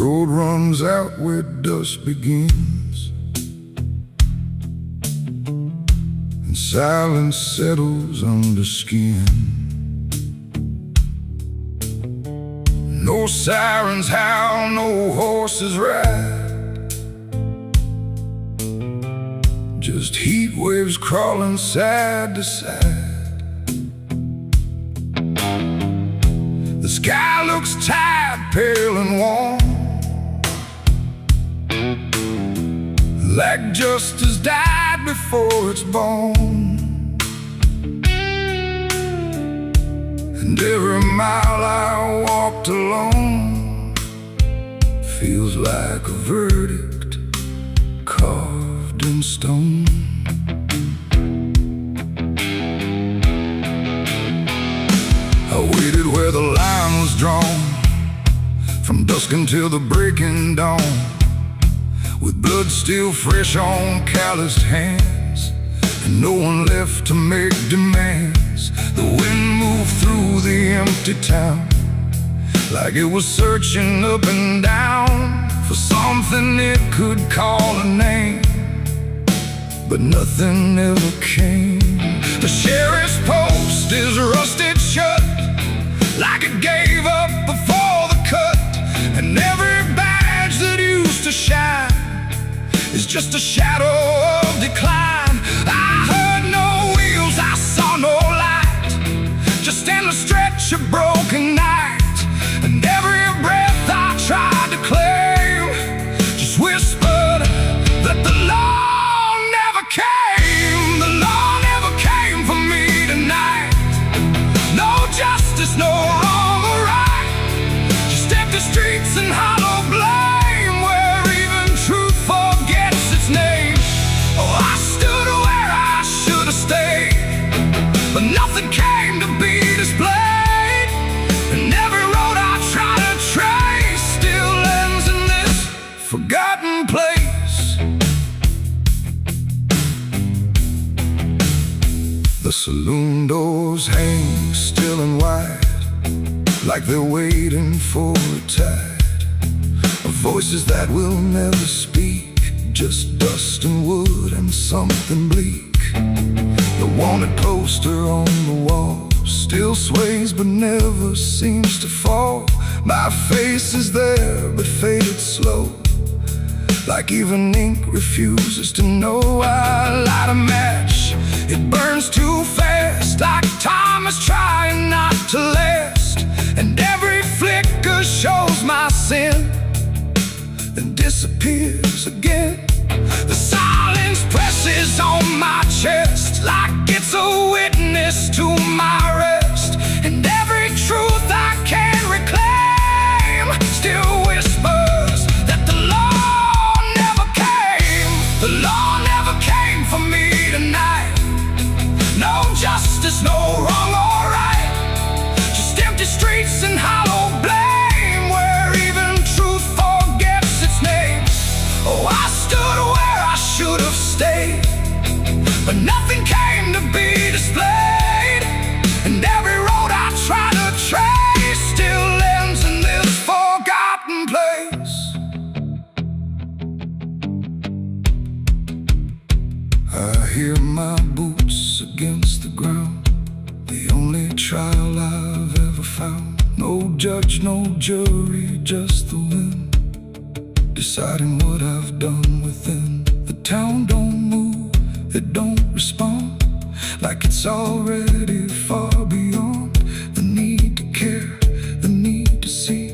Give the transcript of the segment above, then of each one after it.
road runs out where dusk begins, and silence settles under skin. No sirens howl, no horses ride, just heat waves crawling side to side. The sky looks tired, pale and warm, like justice died before it's born. And every mile I walked alone feels like a verdict carved in stone. I waited where the line was drawn, from dusk until the breaking dawn, with blood still fresh on calloused hands, and no one left to make demands. The wind moved through the empty town, like it was searching up and down for something it could call a name, but nothing ever came. The sheriff's post is rusted shut, like it gave up before the cut, and every badge that used to shine is just a shadow of decline. I heard no wheels, I saw no light, just endless stretch of broken night. And every breath I tried to claim just whispered that the law never came. The law never came for me tonight. No justice, no wrong or right, just empty streets and hollow blame, where even truth forgets its name. Oh, I stood where I should have stayed, but nothing came to be displayed. And every road I try to trace still ends in this forgotten place. The saloon doors hang still and wide, like they're waiting for a tide of voices that will never speak, just dust and wood and something bleak. The wanted poster on the wall still sways but never seems to fall. My face is there but faded slow, like even ink refuses to know. I light a match, it burns too fast, like time is trying not to last. And every flicker shows my sin, then disappears again. The silence presses on my chest, like it's a witness to my rest. And every truth I can reclaim still whispers that the law never came. The law never came for me tonight. No justice, no wrong or right, just empty streets and hollow blame, where even truth forgets its name. Oh, I stood where I should have stayed, but nothing came to be displayed. And every road I try to trace still ends in this forgotten place. I hear my boots against the ground, the only trial I've ever found. No judge, no jury, just the wind deciding what I've done within. The town don't move, it don't respond, like it's already far beyond the need to care, the need to see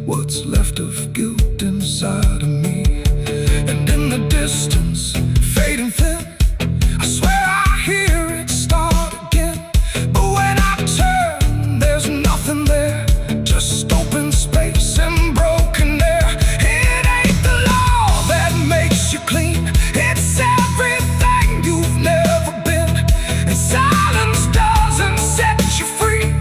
what's left of guilt inside of me. And in the distance, fading thin, I swear I hear it start again. But when I turn, there's nothing there, just open space and broken air. It ain't the law that makes you clean, it's everything you've never been. And silence doesn't set you free,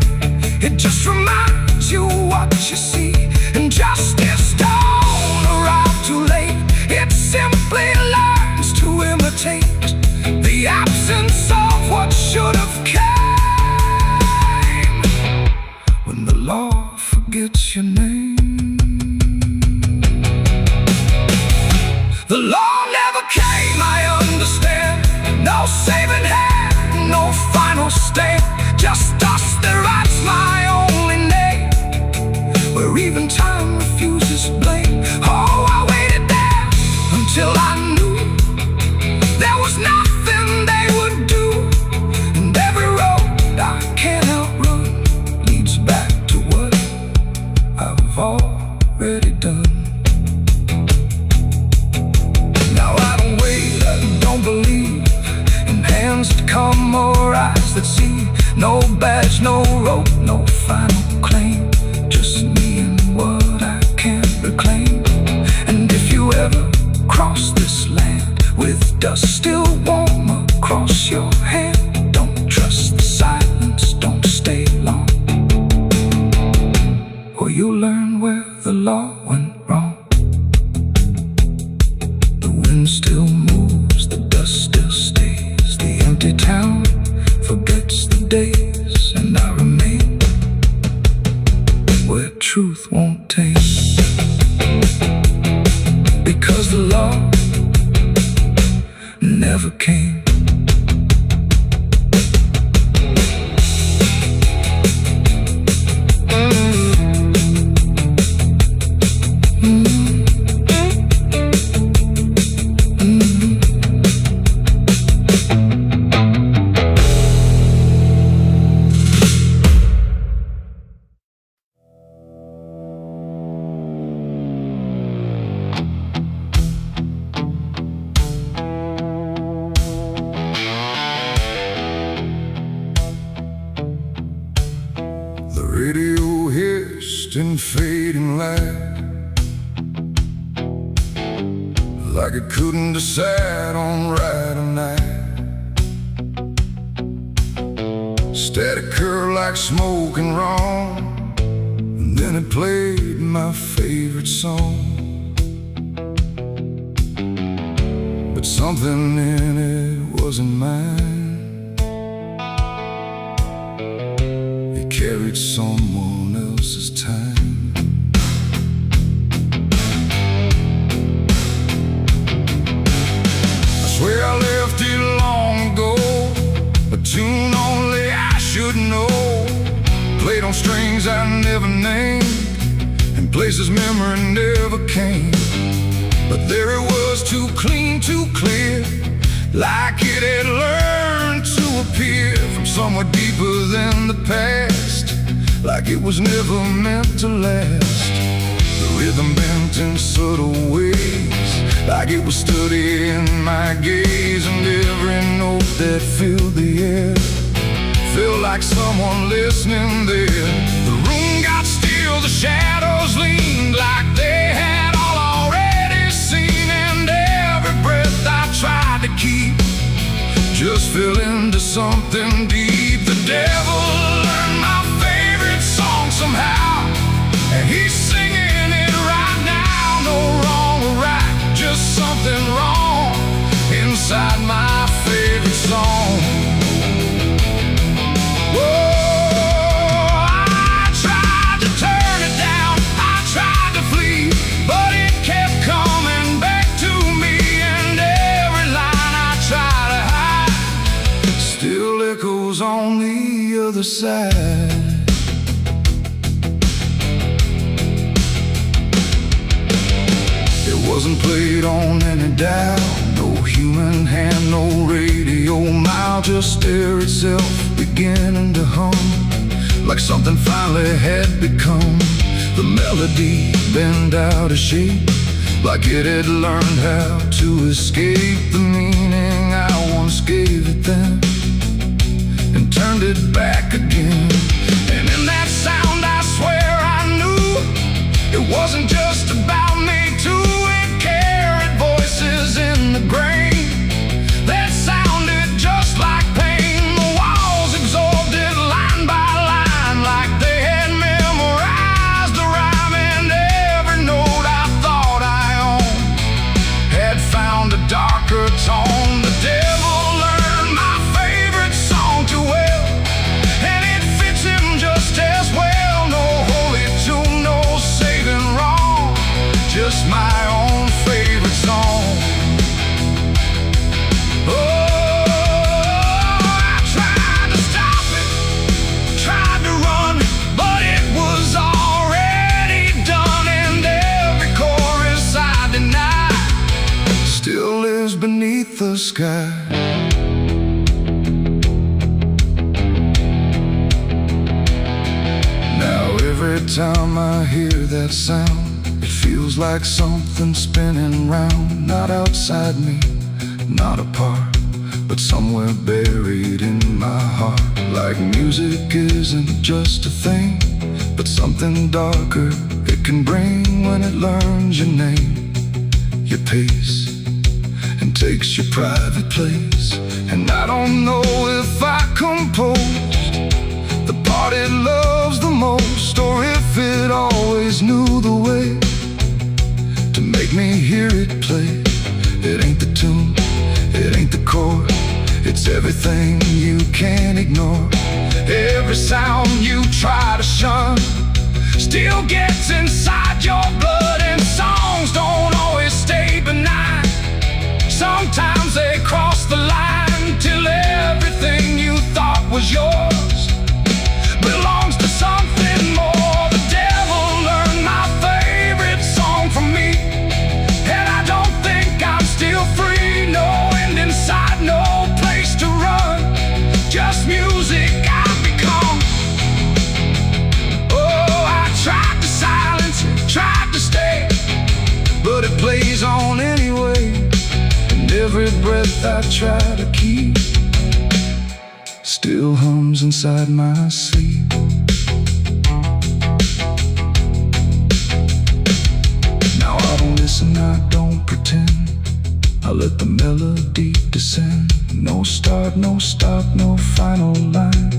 it just reminds you what you see. And justice don't law forgets your name. The law never came, I understand. No saving hand, no final stand. Just us that writes my only name, where even time refuses blame. Oh, I waited there until I knew there was nothing they would do. And every road I can't outrun leads back to what I've already done. Now I don't wait, I don't believe in hands that come or eyes that see. No badge, no rope, no final claim. Just me and what I can't reclaim. And if you ever cross this land with dust still warm across your hand, don't trust the silence, don't stay long, or you'll learn where the law went wrong. The wind still moves, the dust still stays. The empty town forgets the days, and I remain where truth won't taste. Because the law never came. Radio hissed in fading light, like it couldn't decide on right or night. Static curl like smoke and wrong, and then it played my favorite song. But something in it wasn't mine. Carried someone else's time. I swear I left it long ago, a tune only I should know. Played on strings I never named, and places memory never came. But there it was, too clean, too clear, like it had learned to appear from somewhere deeper than the past, like it was never meant to last. The rhythm bent in subtle ways, like it was studying my gaze. And every note that filled the air felt like someone listening there. The room got still, the shadows leaned like they had all already seen. And every breath I tried to keep just fell into something deep. The devil learned my favorite song somehow, and he's singing it right now. No wrong or right, just something wrong inside my favorite song. Whoa, I tried to turn it down, I tried to flee, but it kept coming back to me. And every line I try to hide still echoes on the other side. It wasn't played on any dial, no human hand, no radio mile, just air itself beginning to hum, like something finally had become. The melody bent out of shape, like it had learned how to escape the meaning I once gave it then, and turned it back again. And in that sound I swear I knew it wasn't just about me too. It carried voices in the grain that sounded just like pain. The walls absorbed it line by line, like they had memorized the rhyme. And every note I thought I owned had found a darker tone. The devil learned my favorite song too well, and it fits him the sky. Now every time I hear that sound, it feels like something spinning round. Not outside me, not apart, but somewhere buried in my heart. Like music isn't just a thing, but something darker it can bring when it learns your name, your pace, and takes your private place. And I don't know if I composed the part it loves the most, or if it always knew the way to make me hear it play. It ain't the tune, it ain't the chord, it's everything you can't ignore. Every sound you try to shun still gets inside your blood. And songs don't always stay benign. Sometimes they cross the line till everything you thought was yours belongs to something more. The devil learned my favorite song from me, and I don't think I'm still free. No end in sight, no place to run, just music I've become. Oh, I tried to silence it, tried to stay, but it plays on anyway. And every breath I try to keep still hums inside my sleep. Now I don't listen, I don't pretend, I let the melody descend. No start, no stop, no final line,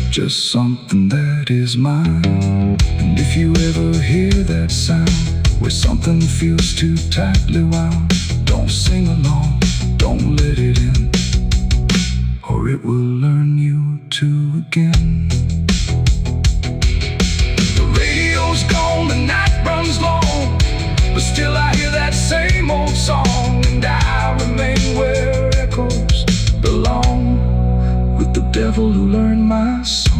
just something that is mine. And if you ever hear that sound where something feels too tightly wound, don't sing along, don't let it in, or it will learn you to again. The radio's gone, the night runs long, but still I hear that same old song. And I remain where echoes belong, with the devil who learned my song.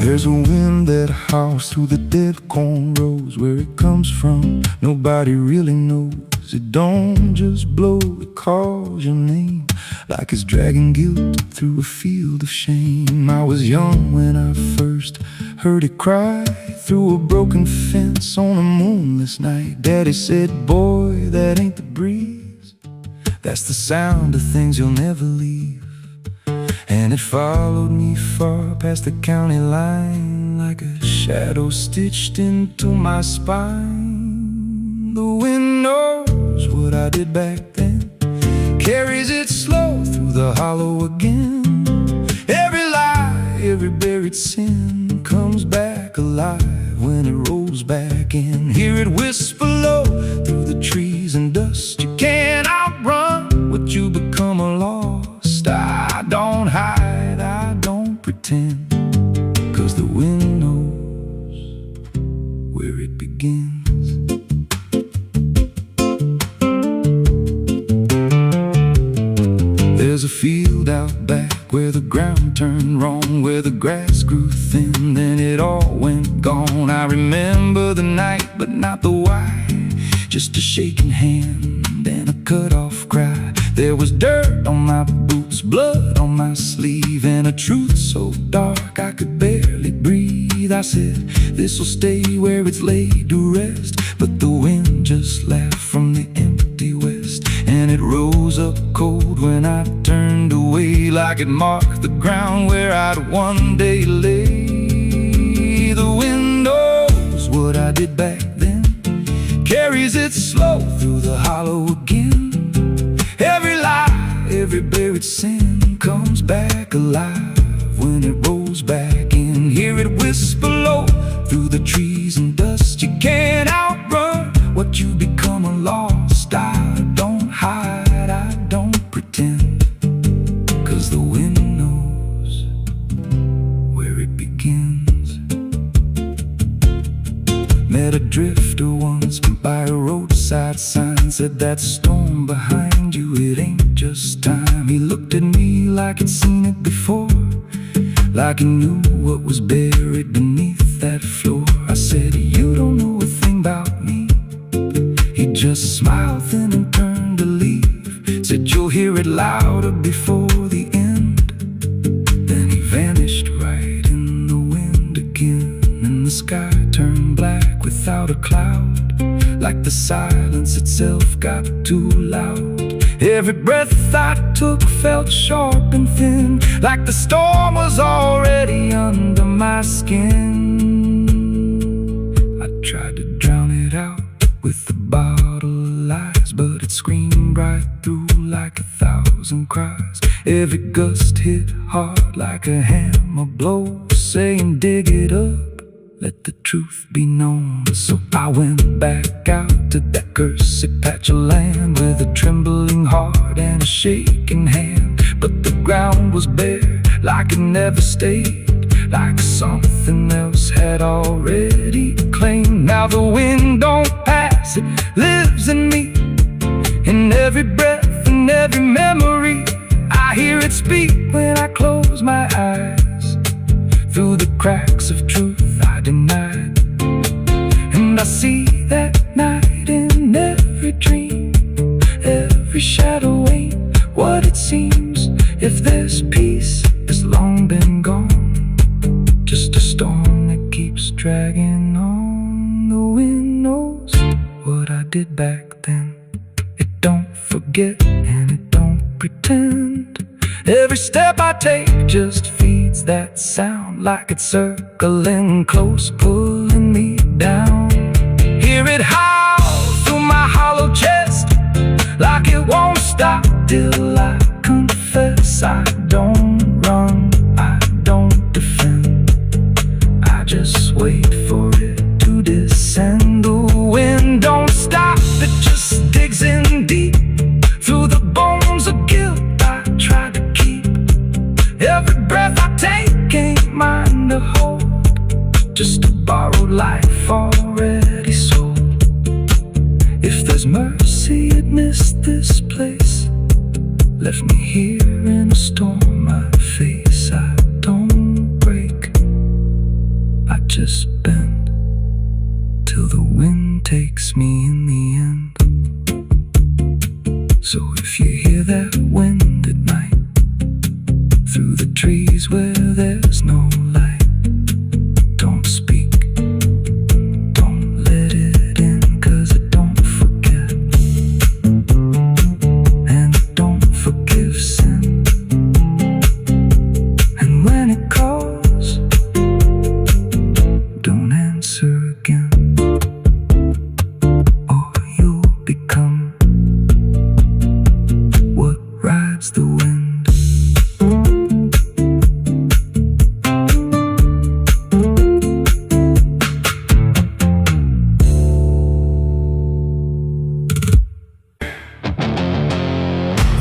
There's a wind that howls through the dead corn rows. Where it comes from, nobody really knows. It don't just blow, it calls your name, like it's dragging guilt through a field of shame. I was young when I first heard it cry through a broken fence on a moonless night. Daddy said, boy, that ain't the breeze, that's the sound of things you'll never leave. And it followed me far past the county line, like a shadow stitched into my spine. The wind knows what I did back then, carries it slow through the hollow again. Every lie, every buried sin comes back alive when it rolls back in. Hear it whisper low through the trees and dust. You can't outrun what you become lost. I don't hide, I don't pretend, 'cause the wind knows where it begins. There's a field out back where the ground turned wrong, where the grass grew thin, then it all went gone. I remember the night, but not the why, just a shaking hand and a cut-off cry. There was dirt on my boots, blood on my sleeve, and a truth so dark I could barely breathe. I said, this'll stay where it's laid to rest, but the wind just laughed from the empty west, and it rose up cold when I turned away, like it marked the ground where I'd one day lay. The wind knows what I did back then, carries it slow through the hollow again. Every lie, every buried sin comes back alive when it rolls back in. Hear it whisper low through the trees and dust. You can't outrun what you become lost. I don't hide, I don't pretend, 'cause the wind knows where it begins. Met a drifter once and said, that storm behind you, it ain't just time. He looked at me like he'd seen it before, like he knew what was buried beneath that floor. I said, you don't know a thing about me. He just smiled then and turned to leave. Said, you'll hear it louder before the end. Then he vanished right in the wind again, and the sky turned black without a cloud, like the silence itself got too loud. Every breath I took felt sharp and thin, like the storm was already under my skin. I tried to drown it out with a bottle of lies, but it screamed right through like 1,000 cries. Every gust hit hard like a hammer blow, saying dig it up, let the truth be known. So I went back out to that cursed patch of land with a trembling heart and a shaking hand. But the ground was bare, like it never stayed, like something else had already claimed. Now the wind don't pass, it lives in me, in every breath and every memory. I hear it speak when I close my eyes, through the cracks of truth I denied. And I see that night in every dream. Every shadow ain't what it seems. If there's peace, it's long been gone, just a storm that keeps dragging on. The wind knows what I did back then. It don't forget and it don't pretend. Every step I take just feeds that sound, like it's circling close, pulling me down. Hear it howl through my hollow chest, like it won't stop till I confess. I don't run, I don't defend, I just wait for it to descend. The wind don't stop, it just digs in deep, through the bones of guilt I try to keep. Every breath I take ain't mine to hold, just a borrowed life already sold. If there's mercy, it missed this place, left me here in a storm I face. I don't break, I just bend, till the wind takes me in the end. So if you hear that wind at night, through the trees where there's no light, don't speak, don't let it in, 'cause it don't forget, and it don't forgive sin. And when it calls, don't answer again, or you'll become what rides the wind.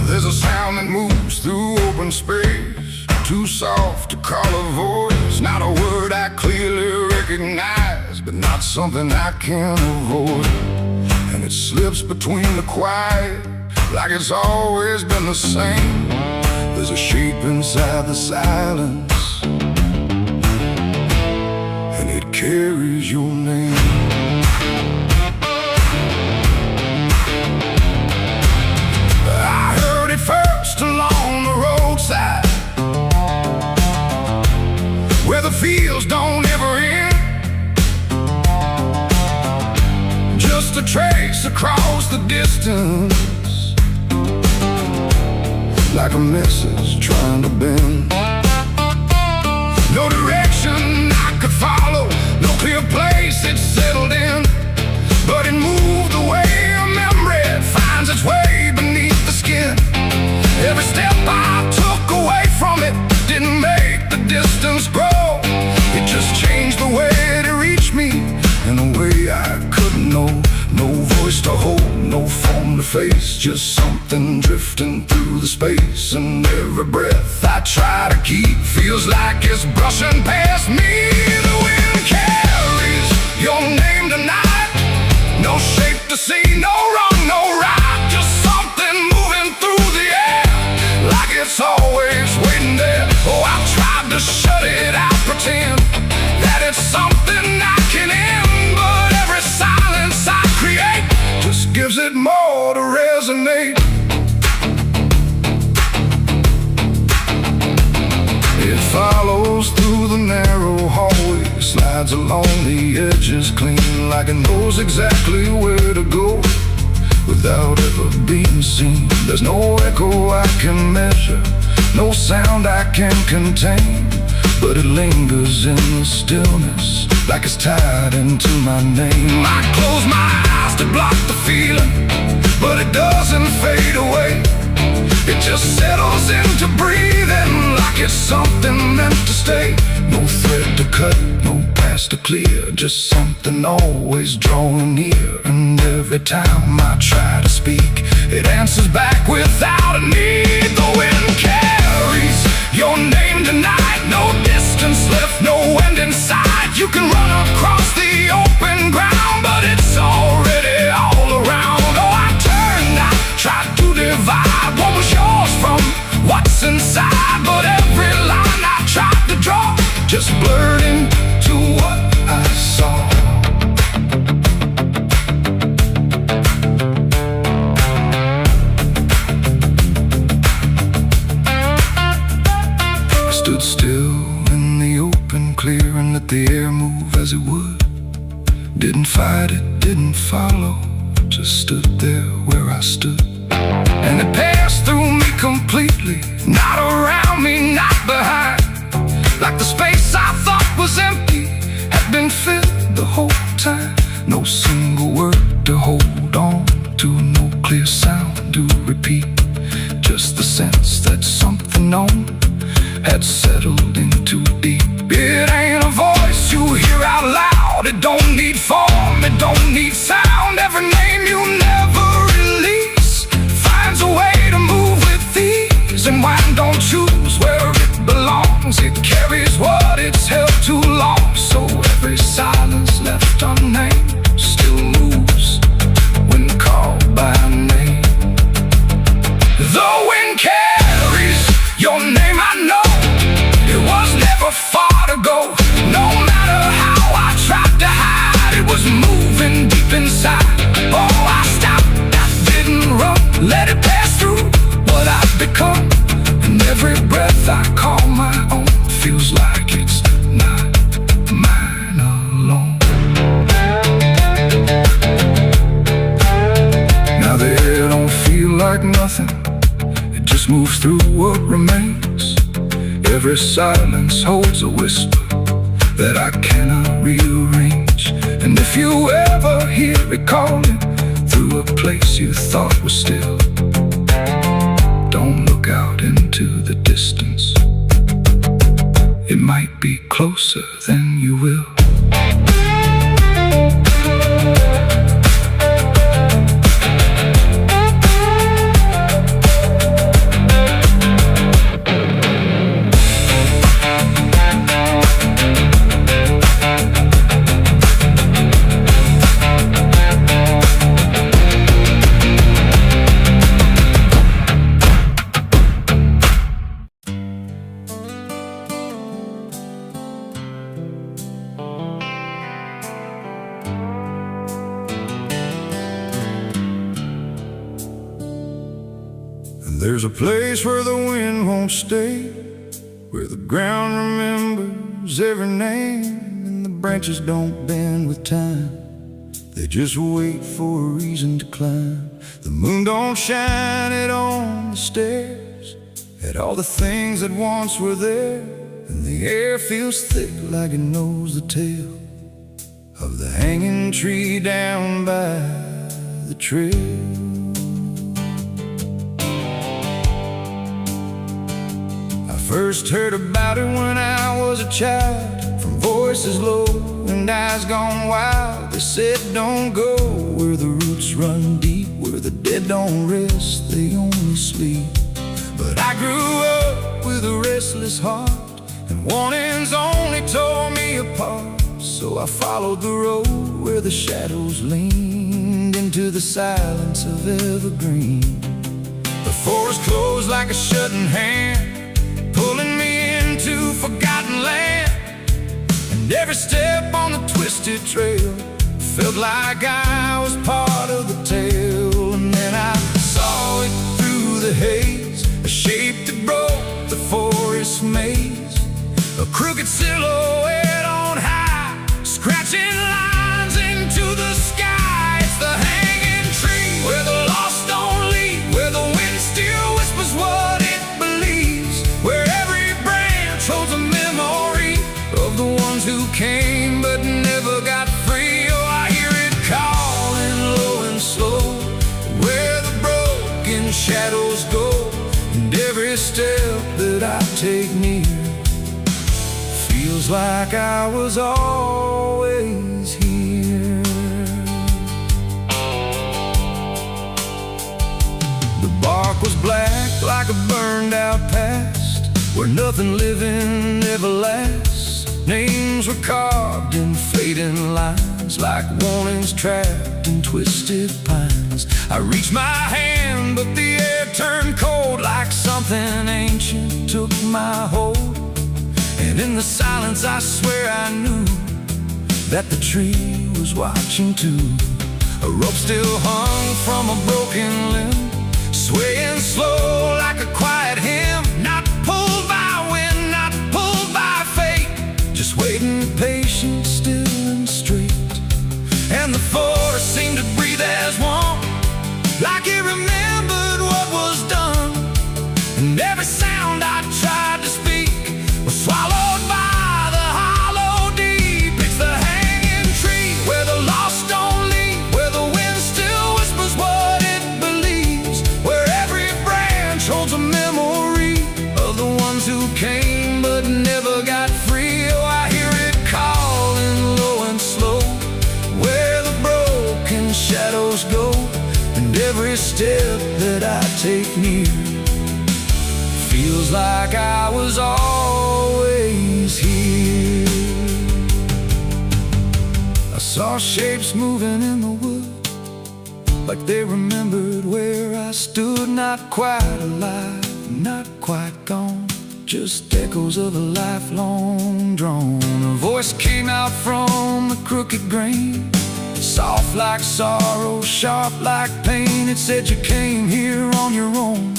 There's a sound that moves through open space, too soft to call a voice, not a word I clearly recognize, but not something I can avoid. And it slips between the quiet, like it's always been the same. There's a shape inside the silence, and it carries your name. I heard it first along the roadside, where the fields don't ever end, just a trace across the distance, like a message trying to bend. No direction I could follow, no clear place it settled in, but it moved the way a memory finds its way beneath the skin. Every step I took away from it didn't make the distance grow, it just changed the way it reached me in a way I couldn't know. No voice to hold, no form to face, just something drifting through the space. And every breath I try to keep feels like it's brushing past me. The wind carries your name tonight, no shape to see, no wrong, no right. to shut it out, pretend that it's something I can end. But every silence I create just gives it more to resonate. It follows through the narrow hallway, slides along the edges clean, like it knows exactly where to go without ever being seen. There's no echo I can measure, no sound I can contain, but it lingers in the stillness like it's tied into my name. I close my eyes to block the feeling, but it doesn't fade away. It just settles into breathing like it's something meant to stay. No thread to cut, no past to clear, just something always drawing near. And every time I try to speak, it answers back without a need. The wind carries your name tonight, no distance left, no end in sight. You can run across the open ground, but it's already all around. Oh, I turned, I tried to divide what was yours from what's inside, but every line I tried to draw just blurred into what I saw. I stood still in the open clear and let the air move as it would. Didn't fight it, didn't follow, just stood there where I stood. And it passed through me completely, not around me, not behind. Like the space I thought was empty had been filled the whole time. No single word to hold on to, no clear sound to repeat, just the sense that something known had settled in too deep. It ain't a voice you hear out loud, it don't need form, it don't need sound. Every name you never release finds a way to move with ease, and wine don't choose where it belongs. It carries what it's held too long. So every silence left unnamed still moves when called by name. The wind carries your name, I know it was never far to go. No matter how I tried to hide, it was moving deep inside. Oh, I stopped, I didn't run, let it pass through what I've become. And every breath I call my own feels like it's not mine alone. Now the air don't feel like nothing, it just moves through what remains. Every silence holds a whisper that I cannot rearrange. And if you ever hear it calling through a place you thought was still, don't look out into the distance, it might be closer than you will. There's a place where the wind won't stay, where the ground remembers every name, and the branches don't bend with time, they just wait for a reason to climb. The moon don't shine it on the stairs, at all the things that once were there, and the air feels thick like it knows the tale of the hanging tree down by the trail. First heard about it when I was a child, from voices low and eyes gone wild. They said don't go where the roots run deep, where the dead don't rest, they only sleep. But I grew up with a restless heart, and warnings only tore me apart. So I followed the road where the shadows leaned into the silence of evergreen. The forest closed like a shutting hand, pulling me into forgotten forgotten land. And every step on the twisted trail felt like I was part of the tale. And then I saw it through the haze, a shape that broke the forest maze, a crooked silhouette on high, scratching lines into the sky. It's the hanging tree where the lost don't leave, where the wind still whispers what it believes, where every branch holds a memory of the ones who came but never got free. Oh, I hear it calling low and slow, where the broken shadows go, and every step that I take near feels like I was always here. The bark was black like a burned out past, where nothing living ever lasts. Names were carved in fading lines, like warnings trapped in twisted pines. I reached my hand, but the air turned cold, like something ancient took my hold. And in the silence I swear I knew that the tree was watching too. A rope still hung from a broken limb, swaying slow like a quiet hymn, not pulled by wind, not pulled by fate, just waiting patient, still and straight. And the forest seemed to breathe as one, like it remembered what was done. And every sound I tried to speak was swallowed by the hollow deep. It's the hanging tree where the lost don't leave, where the wind still whispers what it believes, where every branch holds a memory of the ones who came but never got free. Oh, I hear it calling low and slow, where the broken shadows go, and every step that I take near feels like I was always here. I saw shapes moving in the wood, like they remembered where I stood. Not quite alive, not quite gone, just echoes of a lifelong drone. A voice came out from the crooked grain, soft like sorrow, sharp like pain. It said you came here on your own,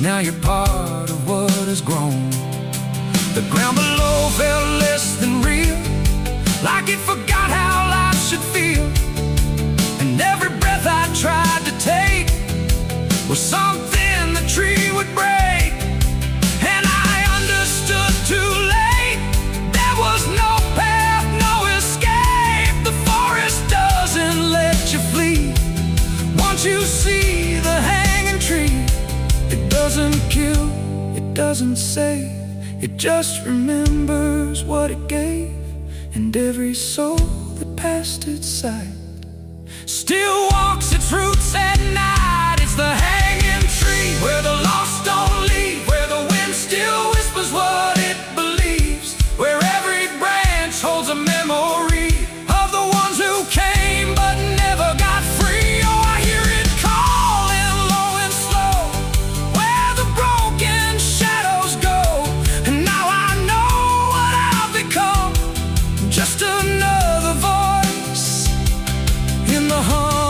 now you're part of what has grown. The ground below felt less than real, like it forgot how life should feel. And every breath I tried to take was something the tree would break. And I understood too late, there was no path, no escape. The forest doesn't let you flee. Once you see the hanging tree, it doesn't kill, it doesn't save, it just remembers what it gave. And every soul that passed its sight still walks its roots at night. It's the hanging tree where the lost don't leave, where the wind still whispers what it believes, where every branch holds a memory of the ones who came but never got free. Oh, I hear it calling low and slow, where the broken shadows go. And now I know what I've become, just another voice in the hum.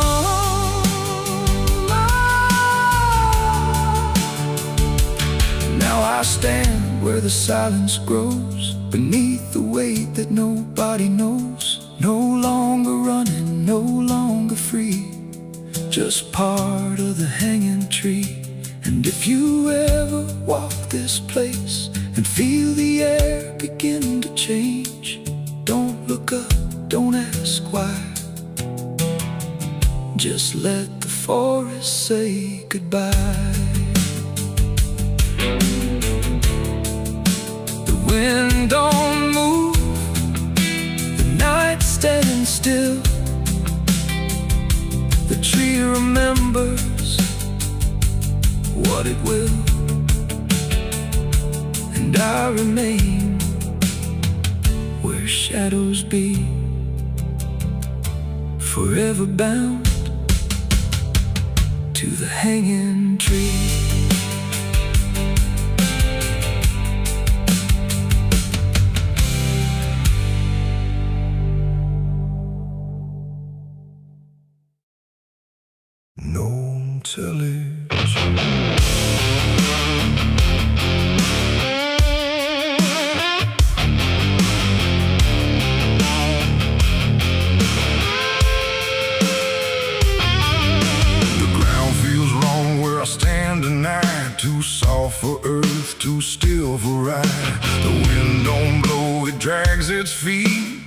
Now I stand where the silence grows, beneath the weight that nobody knows. No longer running, no longer free, just part of the hanging tree. And if you ever walk this place and feel the air begin to change, don't look up, don't ask why, just let the forest say goodbye. The wind don't move, the night standing still, the tree remembers what it will, and I remain where shadows be, forever bound to the hanging tree. tillage. Too soft for earth, too still for ride. The wind don't blow, it drags its feet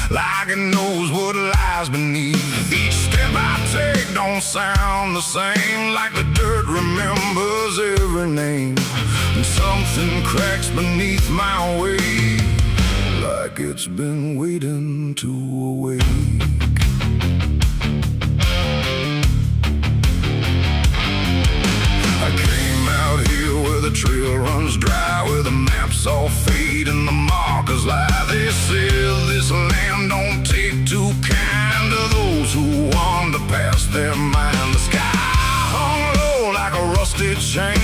like it knows what lies beneath. Each step I take don't sound the same, like the dirt remembers every name. And something cracks beneath my weight, like it's been waiting to awake. The trail runs dry, where the maps all fade and the markers lie. They said this land don't take too kind to those who wander past their mind. The sky hung low like a rusted chain,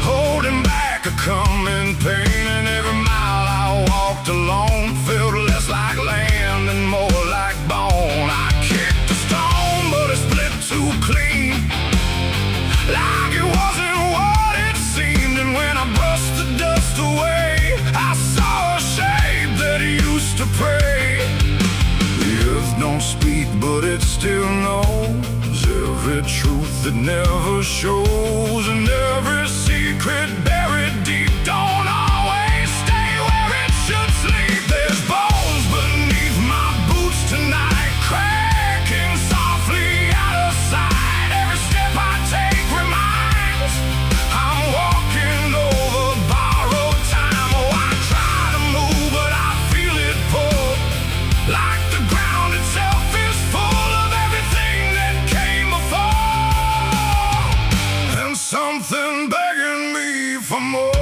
holding back a coming pain. And every mile I walked alone felt less like land and more like bone. I kicked a stone, but it split too clean, like it wasn't what. And when I brushed the dust away, I saw a shape that used to pray. The earth don't speak, but it still knows every truth that never shows. And every secret buried deep don't always stay where it should sleep. There's bones beneath my boots tonight, cracking softly out of sight. Every step I take reminds I'm walking over borrowed time. Oh, I try to move, but I feel it pull, like the ground itself is full of everything that came before, and something begging me for more.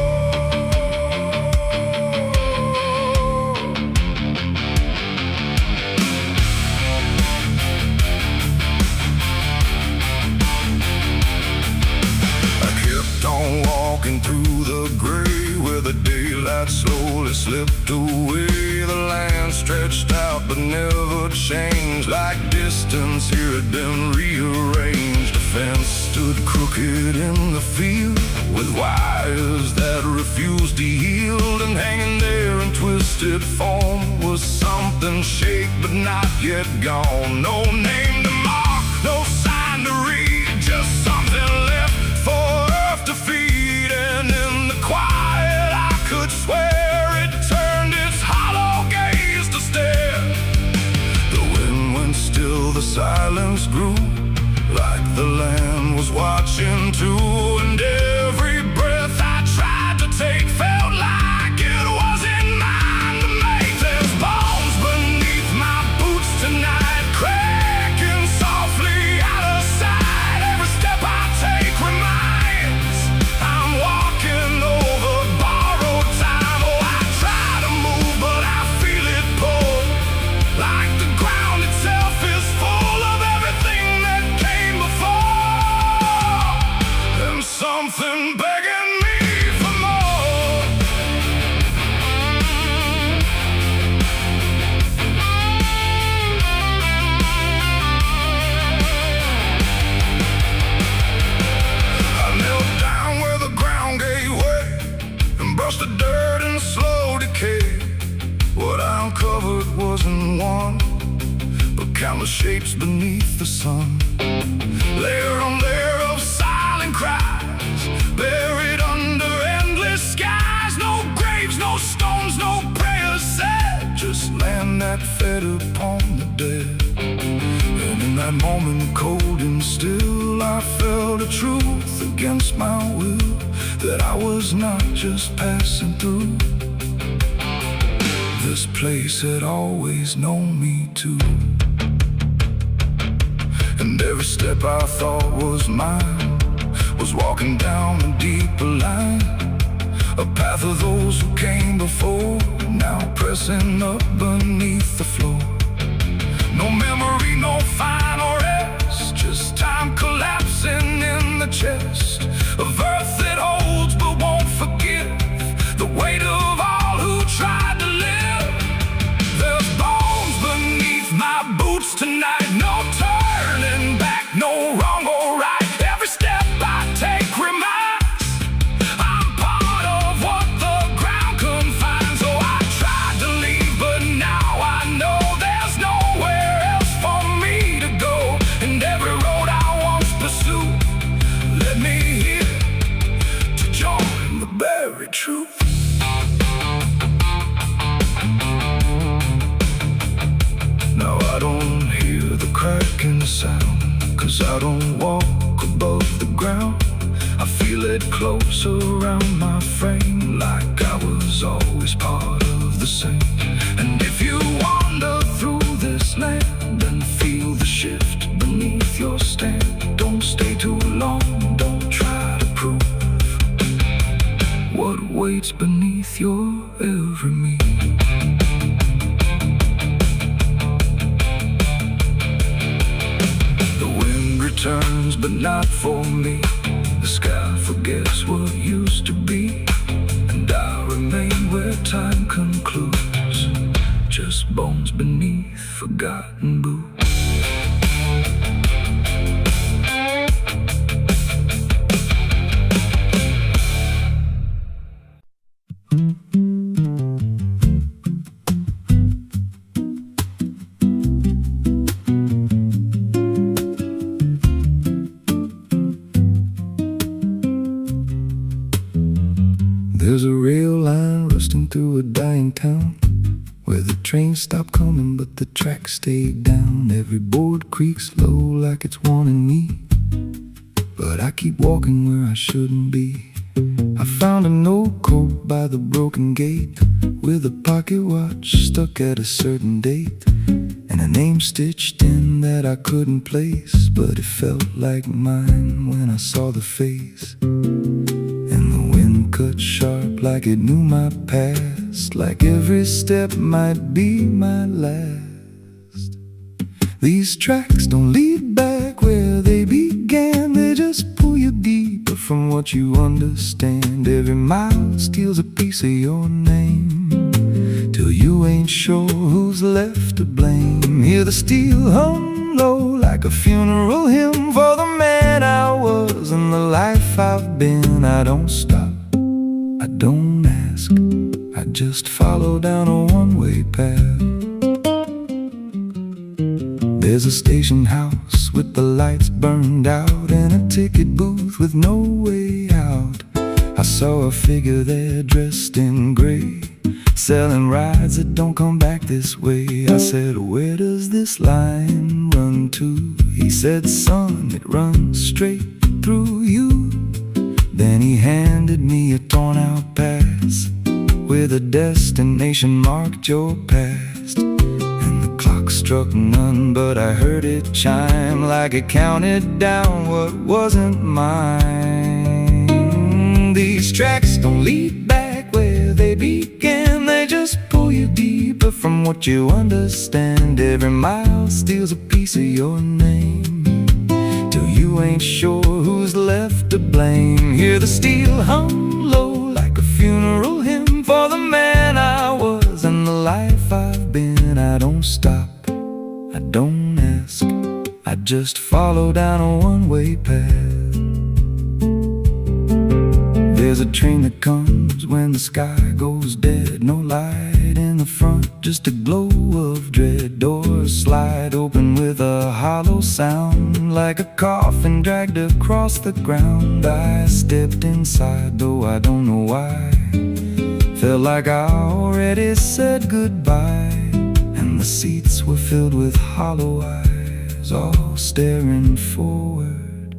Walking through the gray, where the daylight slowly slipped away. The land stretched out but never changed, like distance here had been rearranged. A fence stood crooked in the field, with wires that refused to yield. And hanging there in twisted form was something shaped but not yet gone. No name to mark, no sign to read, just something left for earth to feed. And in the quiet I could swear it turned its hollow gaze to stare. The wind went still, the silence grew, like the land was watching too. And every breath I tried to take felt like it wasn't mine to make. There's bones beneath my boots tonight, cracking softly out of sight. Every step I take reminds I'm walking over borrowed time. Oh, I try to move, but I feel it pull, like the ground itself is full of everything that came before, and something begging me for more. I knelt down where the ground gave way and brushed the dirt in slow decay. What I uncovered wasn't one, but countless shapes beneath the sun. Layer on layer of silent cries, buried under endless skies. No graves, no stones, no prayers said, just land that fed upon the dead. And in that moment, cold and still, I felt a truth against my will, that I was not just passing through. This place had always known me too. And every step I thought was mine was walking down a deeper line, a path of those who came before, now pressing up beneath the floor. No memory, no final rest, just time collapsing in the chest of earth that holds but won't forgive the weight of all who tried to live. There's bones beneath my boots tonight, no turning back, no wrong or right. I don't walk above the ground. I feel it close around my frame, like I was always part of the same. And if you wander through this land and feel the shift beneath your stand, don't stay too long, don't try to prove what waits beneath your every move. The wind returns, but not for me. The sky forgets what used to be, and I remain where time concludes, just bones beneath forgotten boots. There's a rail line rusting through a dying town, where the trains stop coming but the tracks stay down. Every board creaks low like it's warning me, but I keep walking where I shouldn't be. I found a note code by the broken gate, with a pocket watch stuck at a certain date, and a name stitched in that I couldn't place, but it felt like mine when I saw the face. And the wind cut sharp like it knew my past, like every step might be my last. These tracks don't lead back where they began, they just pull you deeper from what you understand. Every mile steals a piece of your name, till you ain't sure who's left to blame. Hear the steel hum low like a funeral hymn for the man I was and the life I've been. I don't stop, I don't ask, I just follow down a one-way path. There's a station house with the lights burned out, and a ticket booth with no way out. I saw a figure there dressed in gray, selling rides that don't come back this way. I said, where does this line run to? He said, son, it runs straight through you. Then he handed me a torn out pass, with a destination marked your past. And the clock struck none, but I heard it chime like it counted down what wasn't mine. These tracks don't lead back where they began, they just pull you deeper from what you understand. Every mile steals a piece of your name, till you ain't sure who's left to blame. Hear the steel hum low like a funeral hymn for the man I was and the life I've been. I don't stop, I don't ask, I just follow down a one-way path. There's a train that comes when the sky goes dead, no light in the front, just a glow of dread. Doors slide open with a hollow sound, like a coffin dragged across the ground. I stepped inside, though I don't know why. Felt like I already said goodbye, and the seats were filled with hollow eyes, all staring forward,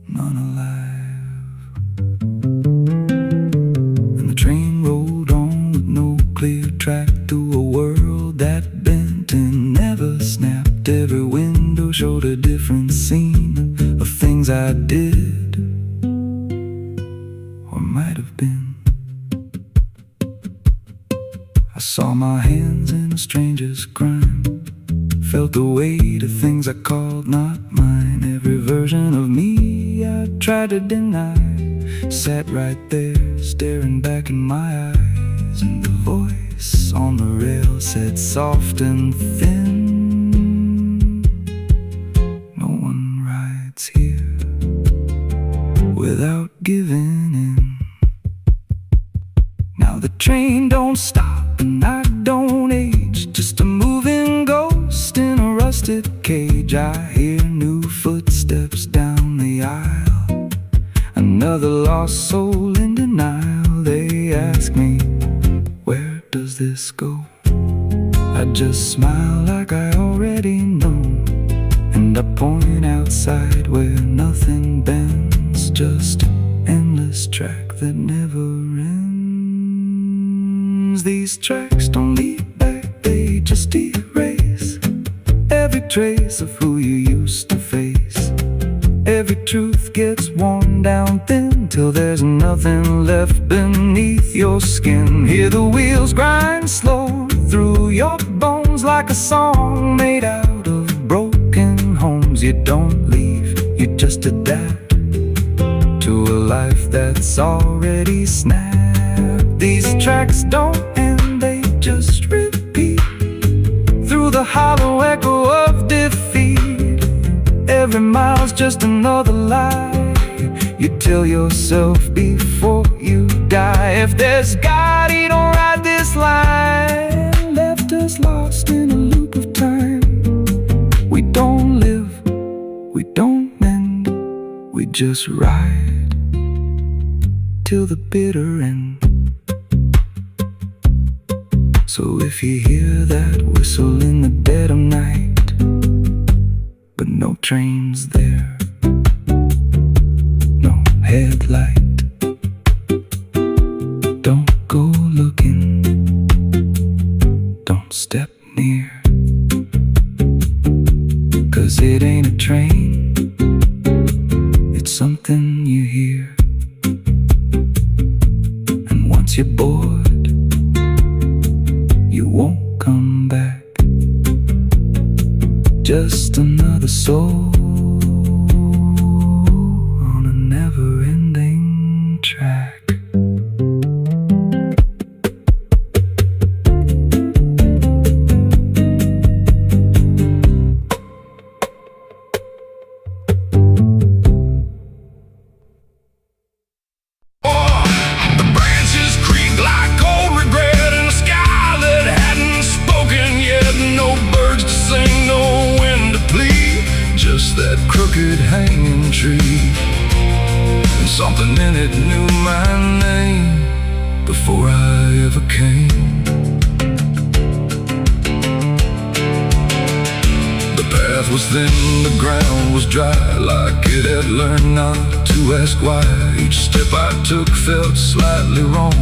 none alive. And the train rolled on with no clear track to a world that bent and never snapped. Every window showed a different scene of things I did or might have been. I saw my hands in a stranger's crime, felt the weight of things I called not mine. Every version of me I tried to deny sat right there, staring back in my eyes. And the voice on the rail said soft and thin, no one rides here without giving in. Now the train don't stop and I don't age, just a moving ghost in a rusted cage. I hear new footsteps down the aisle, another lost soul in denial. They ask me, where does this go? I just smile like I already know, and And I point outside where nothing bends, just an endless track that never ends. These tracks don't lead back, they just erase every trace of who you used to face. Every truth gets worn down thin till there's nothing left beneath your skin. Hear the wheels grind slow through your bones like a song made out of broken homes. You don't leave, you just adapt to a life that's already snapped. These tracks don't end, they just repeat through the hollow echo of defeat. Every mile's just another lie you tell yourself before you die. If there's God, He don't write this line, left us lost in a loop of time. We don't live, we don't mend, we just ride till the bitter end. So if you hear that whistle in the dead of night, but no trains there, no headlight, don't go looking, don't step near, 'cause it ain't a train, it's something you hear. And once you're bored, you won't come back. Just another soul on a never-ending track. That crooked hanging tree, and something in it knew my name before I ever came. The path was thin, the ground was dry, like it had learned not to ask why. Each step I took felt slightly wrong,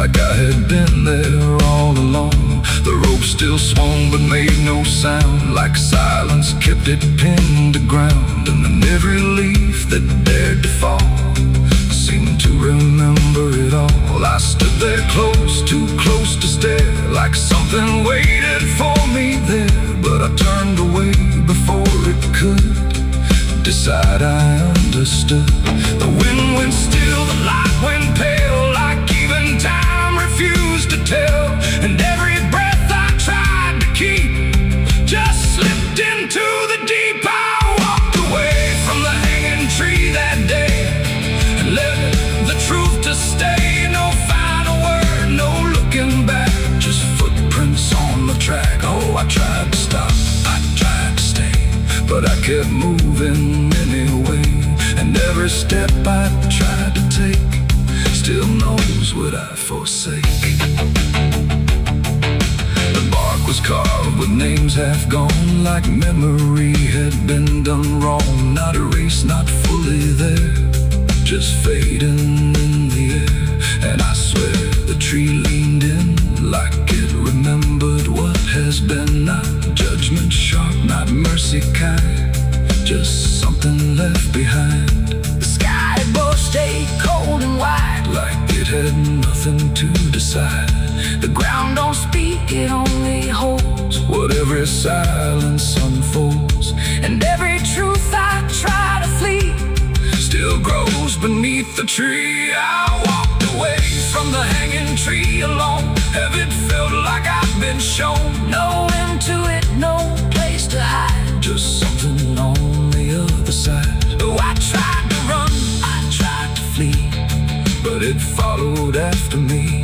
like I had been there all along. The rope still swung but made no sound, like silence kept it pinned to ground. And then every leaf that dared to fall seemed to remember it all. I stood there close, too close to stare, like something waited for me there. But I turned away before it could decide I understood. The wind went still, the light went pale, like even time refused to tell. And every breath I tried to keep just slipped into the deep. I walked away from the hanging tree that day and let the truth to stay. No final word, no looking back, just footprints on the track. Oh, I tried to stop, I tried to stay, but I kept moving anyway. And every step I tried to take still knows what I forsake. The bark was carved with names half gone, like memory had been done wrong. Not erased, not fully there, just fading in the air. And I swear the tree leaned in like it remembered what has been. Not judgment sharp, not mercy kind, just something left behind. The sky both stayed cold and wide, like it had nothing to decide. The ground don't speak, it only holds what every silence unfolds. And every truth I try to flee still grows beneath the tree. I walked away from the hanging tree alone. Heaven felt like I've been shown. No end to it, no place to hide, just something on the other side. Oh, I tried to run, I tried to flee, but it followed after me.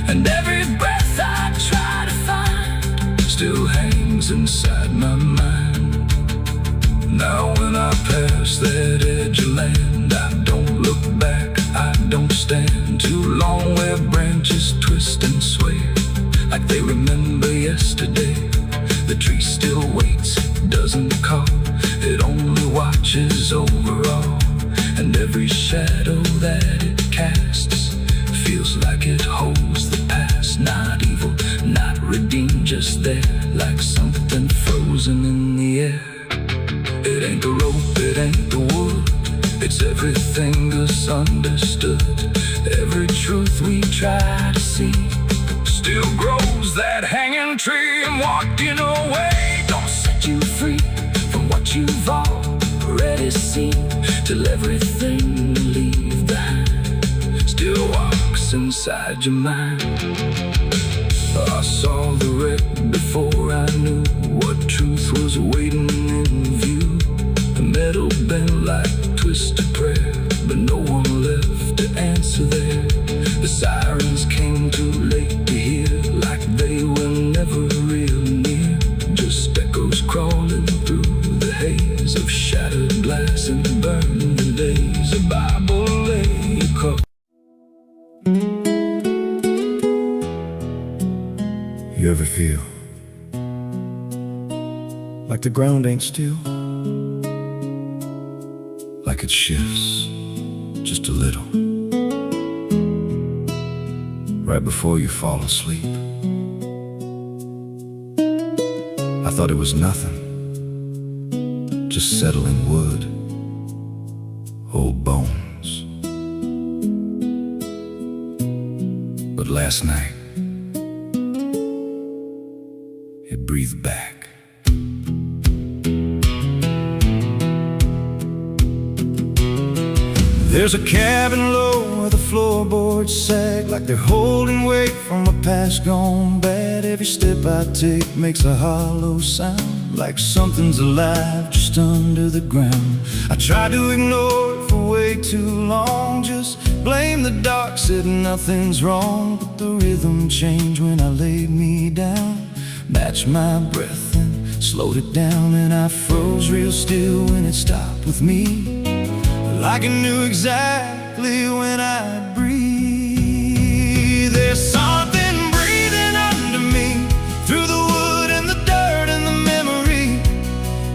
And every breath I try to find still hangs inside my mind. Now when I pass that edge of land, I don't look back, I don't stand too long where branches twist and sway, like they remember yesterday. The tree still waits, doesn't call, it only there, like something frozen in the air. It ain't the rope, it ain't the wood, it's everything misunderstood. Every truth we try to see still grows that hanging tree, and walking away don't set you free from what you've already seen, till everything you leave behind still walks inside your mind. I saw the wreck before I knew what truth was waiting in view. The metal bent like twisted prayer, but no one left to answer there. The sirens came too late to hear, like they were never real near. Just echoes crawling through the haze of shattered glass and burning days. A Bible lay across. You ever feel like the ground ain't still? Like it shifts just a little right before you fall asleep. I thought it was nothing, just settling wood, old bones. But last night it breathed back. There's a cabin low where the floorboards sag, like they're holding weight from a past gone bad. Every step I take makes a hollow sound, like something's alive just under the ground. I tried to ignore it for way too long, just blame the dark, said nothing's wrong. But the rhythm changed when I laid me down, matched my breath and slowed it down. And I froze real still when it stopped with me, like I knew exactly when I'd breathe. There's something breathing under me, through the wood and the dirt and the memory.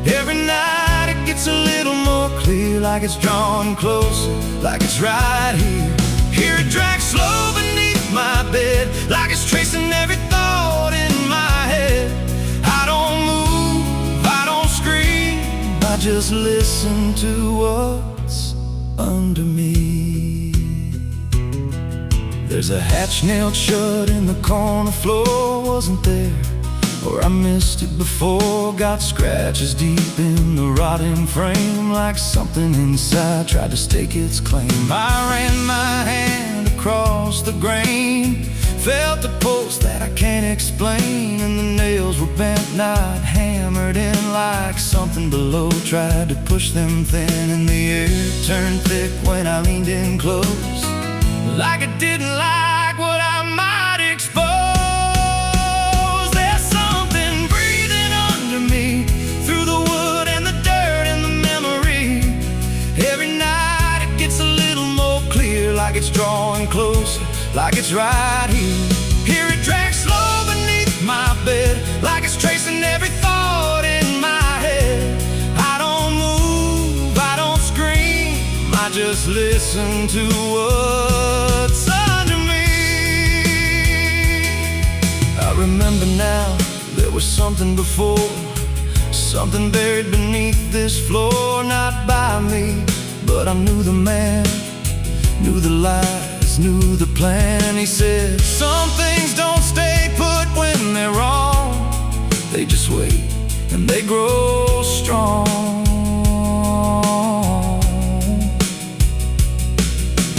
Every night it gets a little more clear, like it's drawing closer, like it's right here. Hear it drag slow beneath my bed, like it's tracing every thought in my head. I don't move, I don't scream, I just listen to what's under me. There's a hatch nailed shut in the corner floor, wasn't there, or I missed it before. Got scratches deep in the rotting frame, like something inside tried to stake its claim. I ran my hand across the grain, felt a pulse that I can't explain, and the nails were bent, not hammered in, like something below tried to push them thin. And the air turned thick when I leaned in close, like it didn't like what I might expose. There's something breathing under me, through the wood and the dirt and the memory. Every night it gets a little more clear, like it's drawing closer, like it's right here. Hear it drag slow beneath my bed, like it's tracing every thought in my head. I don't move, I don't scream, I just listen to what's under me. I remember now, there was something before, something buried beneath this floor. Not by me, but I knew the man, knew the lies, knew the plan. He said, some things don't stay put when they're wrong, they just wait and they grow strong.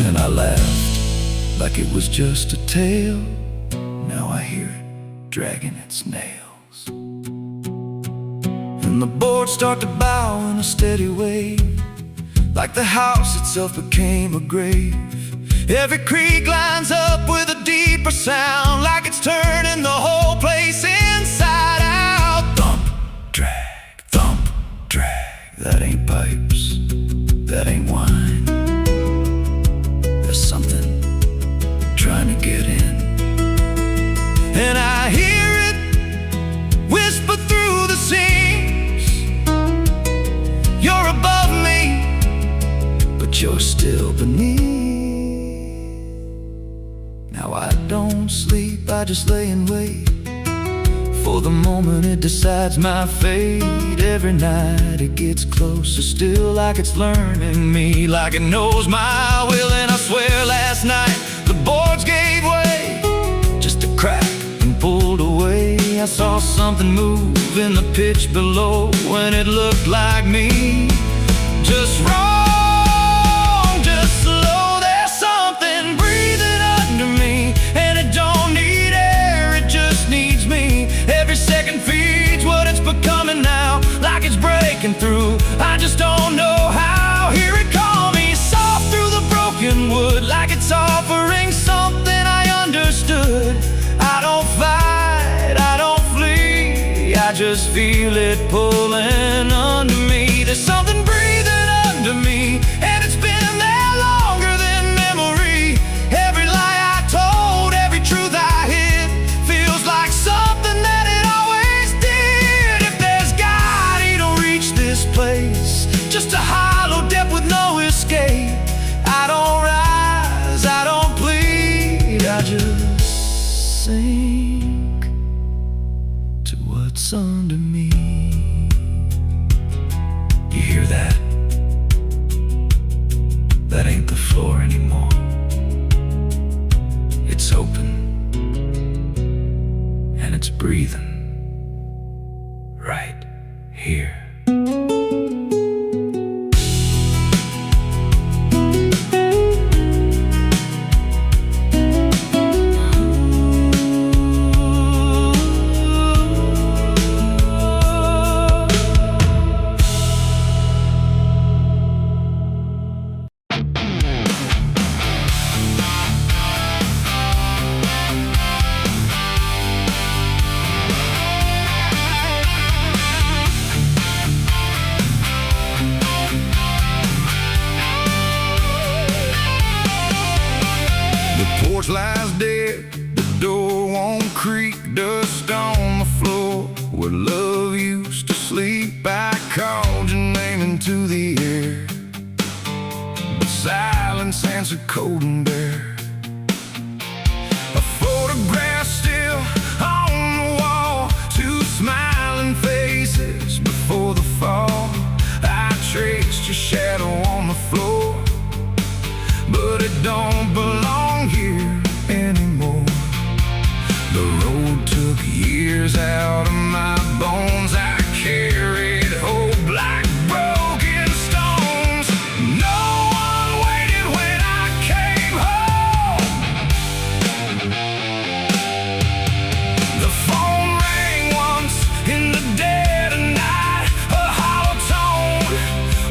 And I laughed like it was just a tale. Now I hear it dragging its nails, and the boards start to bow in a steady way, like the house itself became a grave. Every creak lines up with a deeper sound, like it's turning the whole place inside out. Thump, drag, that ain't pipes, that ain't wine. There's something trying to get in, and I hear it whisper through the seams. You're above me, but you're still beneath. Now I don't sleep, I just lay in wait for the moment it decides my fate. Every night it gets closer, still like it's learning me, like it knows my will. And I swear last night the boards gave way, just a crack and pulled away. I saw something move in the pitch below, when it looked like me. Just wrong, just slow. There's something breathing under me, and it don't need air, it just needs me. Every second feeds what it's becoming now, like it's breaking through. I just don't know how. Hear it call me soft through the broken wood, like it's offering something I understood. I don't fight, I don't flee, I just feel it pulling under me. There's something breathing under me, and it's been there longer than memory. Every lie I told, every truth I hid, feels like something that it always did. If there's God, he don't reach this place, just a hollow depth with no escape. I don't rise, I don't plead, I just sink to what's under me. You hear that? That ain't the floor anymore. It's open, and it's breathing right here. Lies dead, the door won't creak, dust on the floor where love used to sleep. I called your name into the air, but silence answered cold and bare. A photograph still on the wall, two smiling faces before the fall. I traced your shadow on the floor, but it don't belong here anymore. The road took years out of my bones. I carried hope like broken stones. No one waited when I came home. The phone rang once in the dead of night, a hollow tone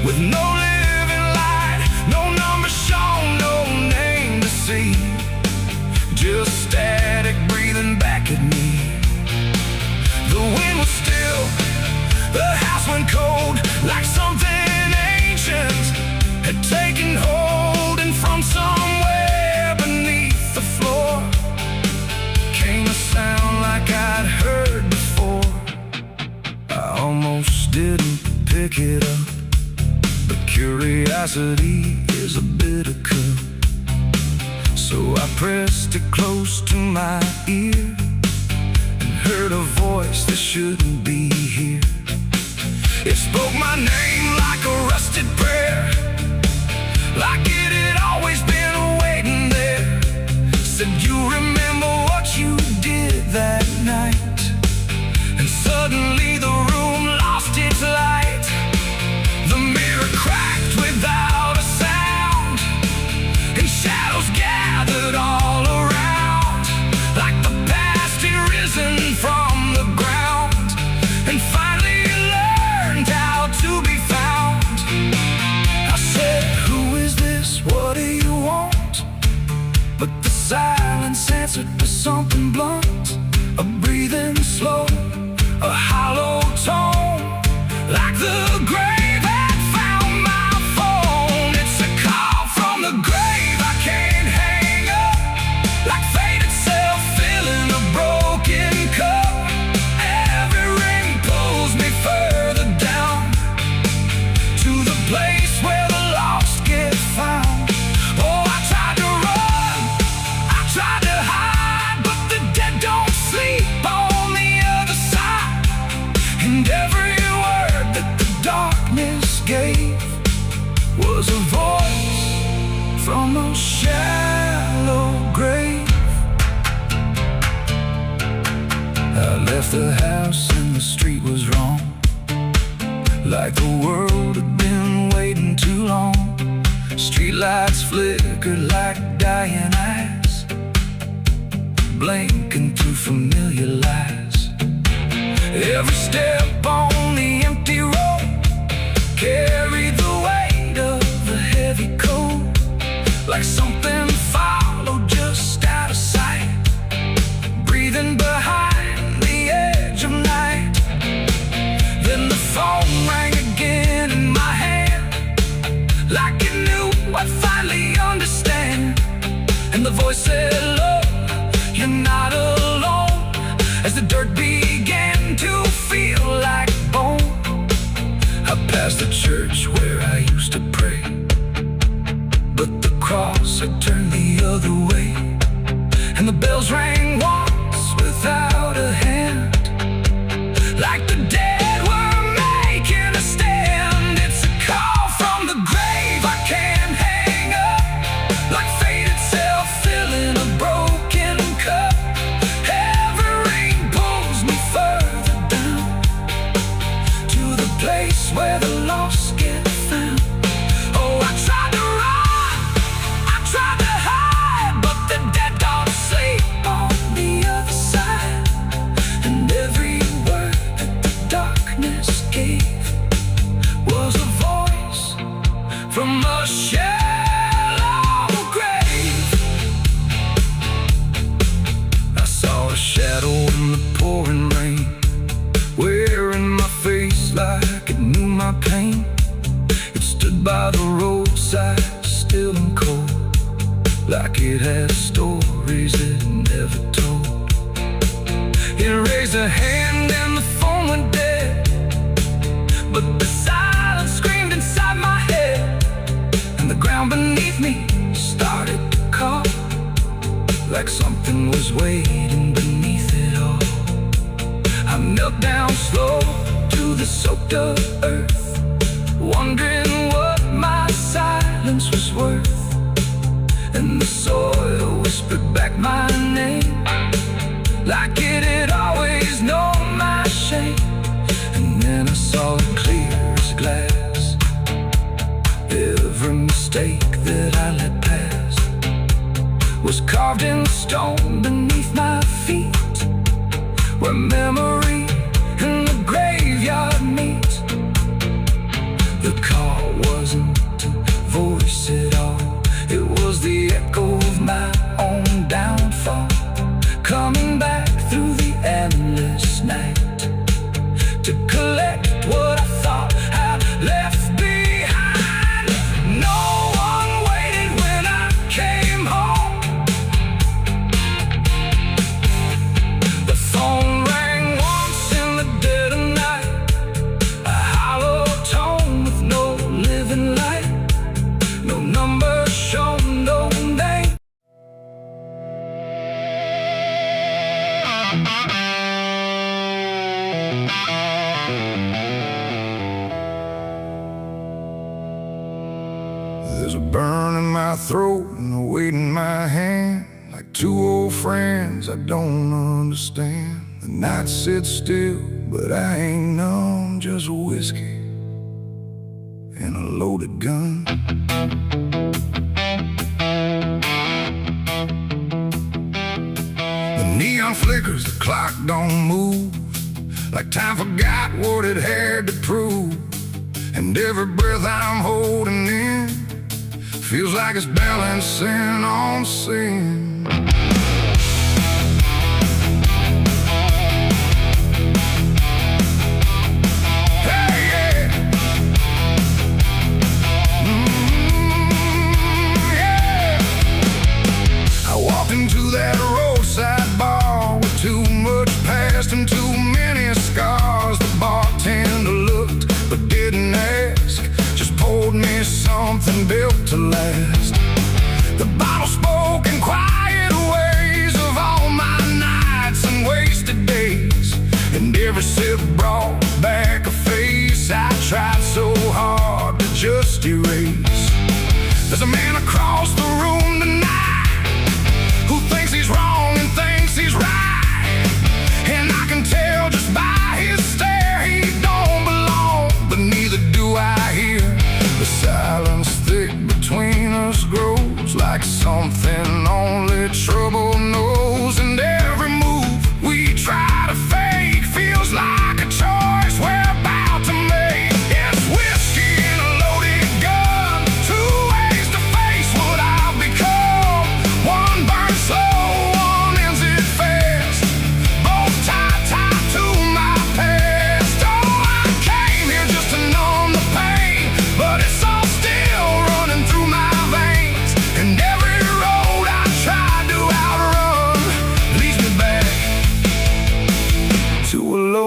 with no living light, no number shown, no name to see, just static breathing back at me. The wind was still, the house went cold, like something ancient had taken hold. And from somewhere beneath the floor came a sound like I'd heard before. I almost didn't pick it up, but curiosity is a bitter cup. So I pressed it close to my ear and heard a voice that shouldn't be here. It spoke my name like a rusted prayer, like it had always been waiting there. Said, you remember what you did that night? And suddenly the room lost its light. The mirror cracked without a sound, and shadows gathered all around, like the past had risen from the ground and finally learned how to be found. left the house and the street was wrong, like the world had been waiting too long. Streetlights flickered like dying eyes, blinking through familiar lies. Every step on the empty road carried the weight of a heavy coat, like something followed just out of sight, breathing behind the edge of night. Then the phone rang again in my hand, like it knew I'd finally understand. And the voice said, "Look, you're not alone," as the dirt began to feel like bone. I passed the church where I used to pray, but the cross had turned the other way. And the bells rang once without a hand, like the dead were making a stand. It's a call from the grave I can't hang up, like fate itself filling a broken cup. Every ring pulls me further down, to the place where the lost get found. Oh, I tried to run, I tried to hide, but the dead don't sleep on the other side. And every word that the darkness gave was a voice from a shallow grave. I saw a shadow in the pouring rain, wearing my face like it knew my pain. It stood by the roadside, still and cold, like it had stories it never told. It raised a hand and the phone went dead, but the silence screamed inside my head. And the ground beneath me started to call, like something was waiting beneath it all. I knelt down slow to the soaked up earth, wondering what my silence was worth. And the soil whispered back my name, like it had always known my shame. And then I saw it clear as glass, every mistake that I let pass was carved in stone beneath my feet, where memory and the graveyard meet. The call wasn't a voice at all, it was the echo of my own downfall, coming back through the endless night to collect what I thought I'd left behind. No one waited when I came home. The phone rang once in the dead of night, a hollow tone with no living light, no number shown, no name. There's a burn in my throat and a weight in my hand, like two old friends I don't understand. The night sits still, but I ain't numb, just whiskey and a loaded gun. The neon flickers, the clock don't move, like time forgot what it had to prove. And every breath I'm holding in feels like it's balancing on sin. Hey, yeah. Yeah. I walked into that roadside bar with too much past and too many scars. The bartender looked but didn't ask, just poured me something built to last. The bottle spoke in quiet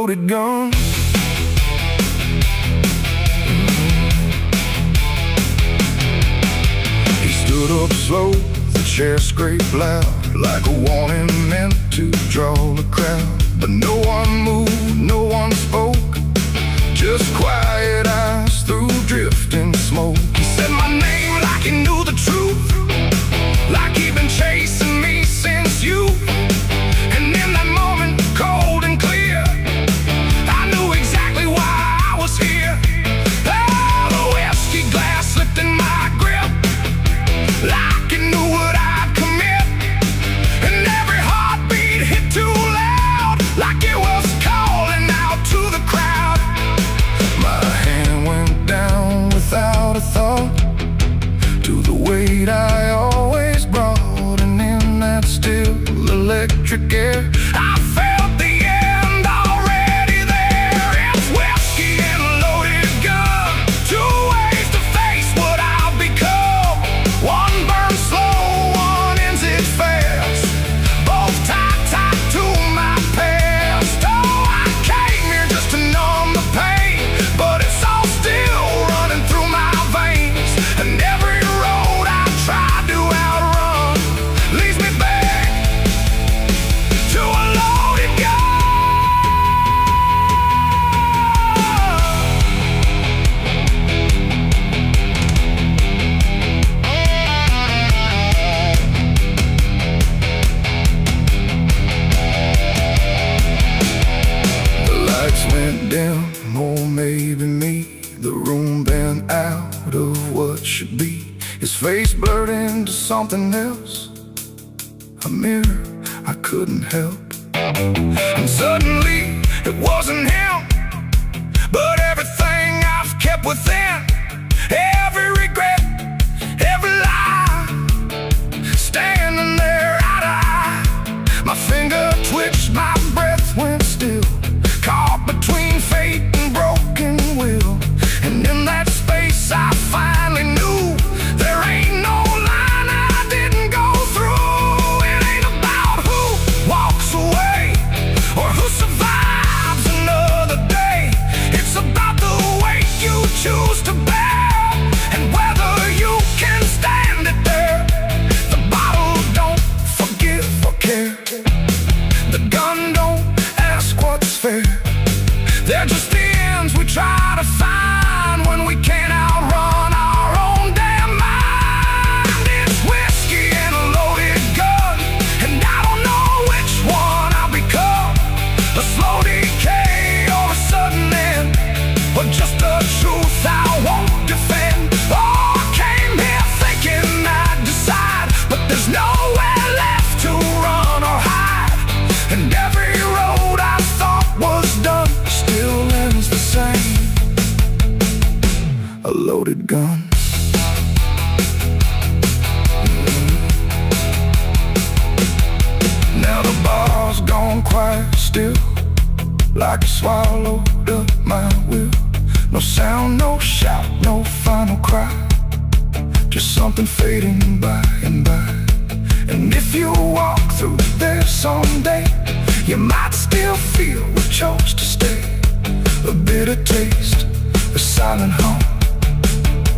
loaded gun. He stood up slow, the chair scraped loud, like a warning meant to draw the crowd. But no one moved, no one spoke, just quiet eyes through drifting smoke. He said my name like he knew the truth, like he'd been chasing me since youth. And in that moment, cold and clear, I knew exactly why I was here. Oh, the whiskey glass slipped in my grip, like it knew what I'd commit. And every heartbeat hit too loud, like it was calling out to the crowd. My hand went down without a thought to the weight I always brought, and in that still electric air, I felt the end already there. It's whiskey and a loaded gun, two ways to face what I'll become. One burns slow, one ends it fast, both tied to my past. Oh, I came here just to numb the pain, but it's all still running through my veins. And every road I tried to outrun leads me back to a loaded gun. The lights went dim, or maybe me. The room bent out of what should be. His face blurred into something else, a mirror I couldn't help. And suddenly it wasn't him, but everything I've kept within, every regret, every lie, standing there eye to eye. My finger twitched, my breath went still, caught between fate and broken will. And in that space I finally knew there ain't no line I didn't go through. It ain't about who walks away or who survives another day. It's about the weight you choose to bear and whether you can stand it there. The bottle don't forgive or care, the gun don't ask what's fair. They're just the ends we try to find when we can't outrun our own damn mind. It's whiskey and a loaded gun, and I don't know which one I'll become. A slow decay or a sudden end, or just a truth I won't defend. Oh, I came here thinking I'd decide, but there's nowhere left to run or hide. And every road I thought was done still ends the same, a loaded gun. Now the bar's gone quiet still, like it swallowed up my will. No sound, no shout, no final cry, just something fading by and by. And if you walk through there someday, you might still feel we chose to stay. A bitter taste, a silent hum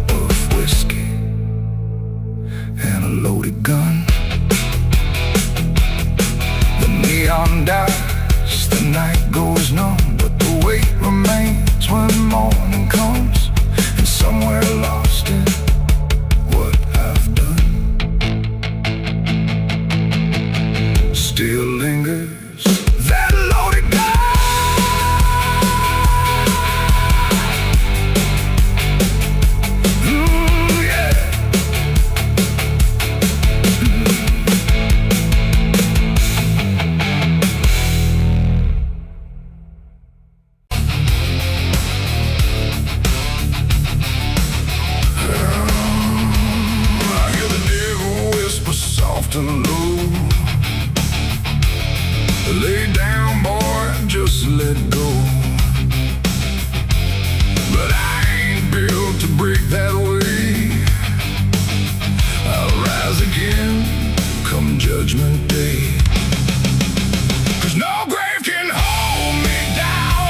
of whiskey and a loaded gun. The neon dies, the night goes numb, but the weight remains when morning comes. And somewhere lost in what I've done still lingers that loaded gun. And low, lay down, boy, just let go. But I ain't built to break that way. I'll rise again come judgment day. 'Cause no grave can hold me down.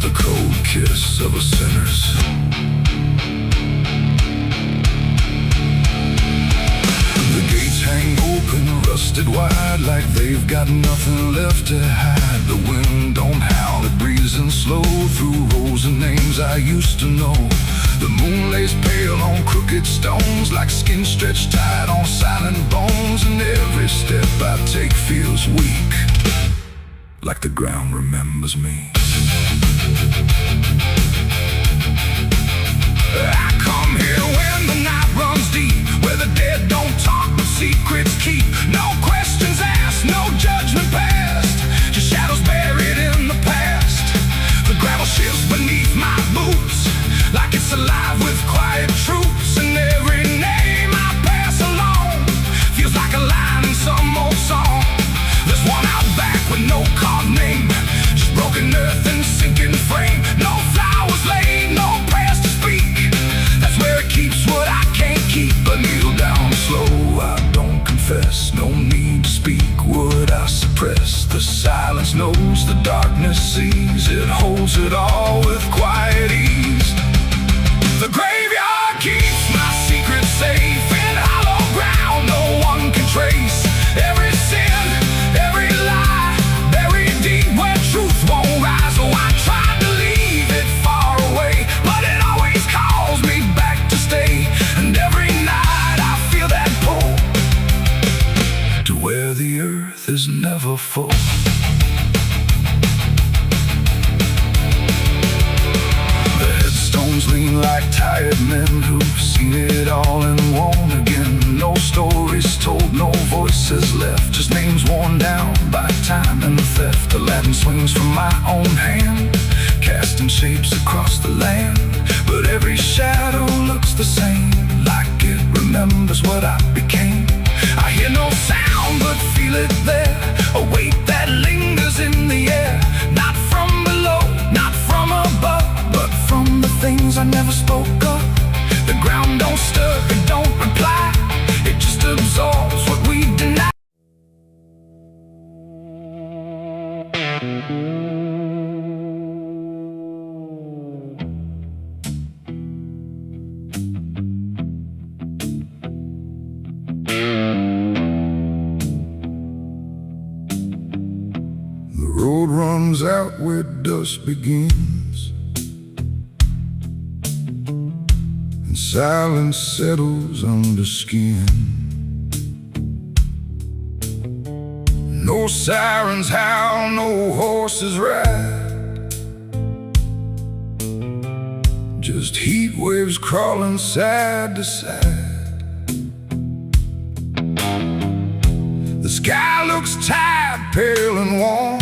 the cold kiss of a sinner's. The gates hang open, rusted wide, like they've got nothing left to hide. The wind don't howl, it breezes in slow through rows of names I used to know. The moon lays pale on crooked stones, like skin stretched tight on silent bones. And every step I take feels weak, like the ground remembers me. I come here when the night runs deep, where the dead don't talk but secrets keep. No questions asked, no judgment passed, just shadows buried in the past. The gravel shifts beneath my boots, like it's alive with quiet troops. And every name I pass along feels like a line in some old song. There's one out back with no carved name, just broken earth and sinking frame. No flowers laid, no prayers to speak. That's where it keeps what I can't keep. But kneel down slow, I don't confess. No need to speak what I suppress. The silence knows, the darkness sees. It holds it all with quiet ease. The graveyard keeps my secret safe in hollow ground no one can trace. Every sin, every lie, buried deep where truth won't rise. Oh, I tried to leave it far away, but it always calls me back to stay. And every night I feel that pull to where the earth is never full. Lean like tired men who've seen it all and won't again. No stories told, no voices left, just names worn down by time and theft. The Latin swings from my own hand, casting shapes across the land. But every shadow looks the same, like it remembers what I became. I hear no sound but feel it there, a weight that lingers in the air. Not from below, not from above, but from the things I never spoke of. The ground don't stir, it don't reply, it just absorbs what we deny. The road runs out where dusk begins, and silence settles under skin. No sirens howl, no horses ride, just heat waves crawling side to side. The sky looks tired, pale and warm,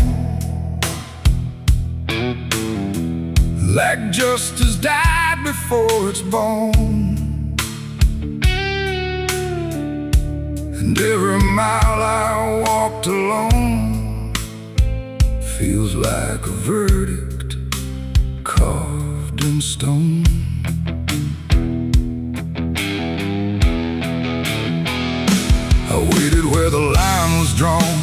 like justice died before it's born. And every mile I walked alone feels like a verdict carved in stone. I waited where the line was drawn,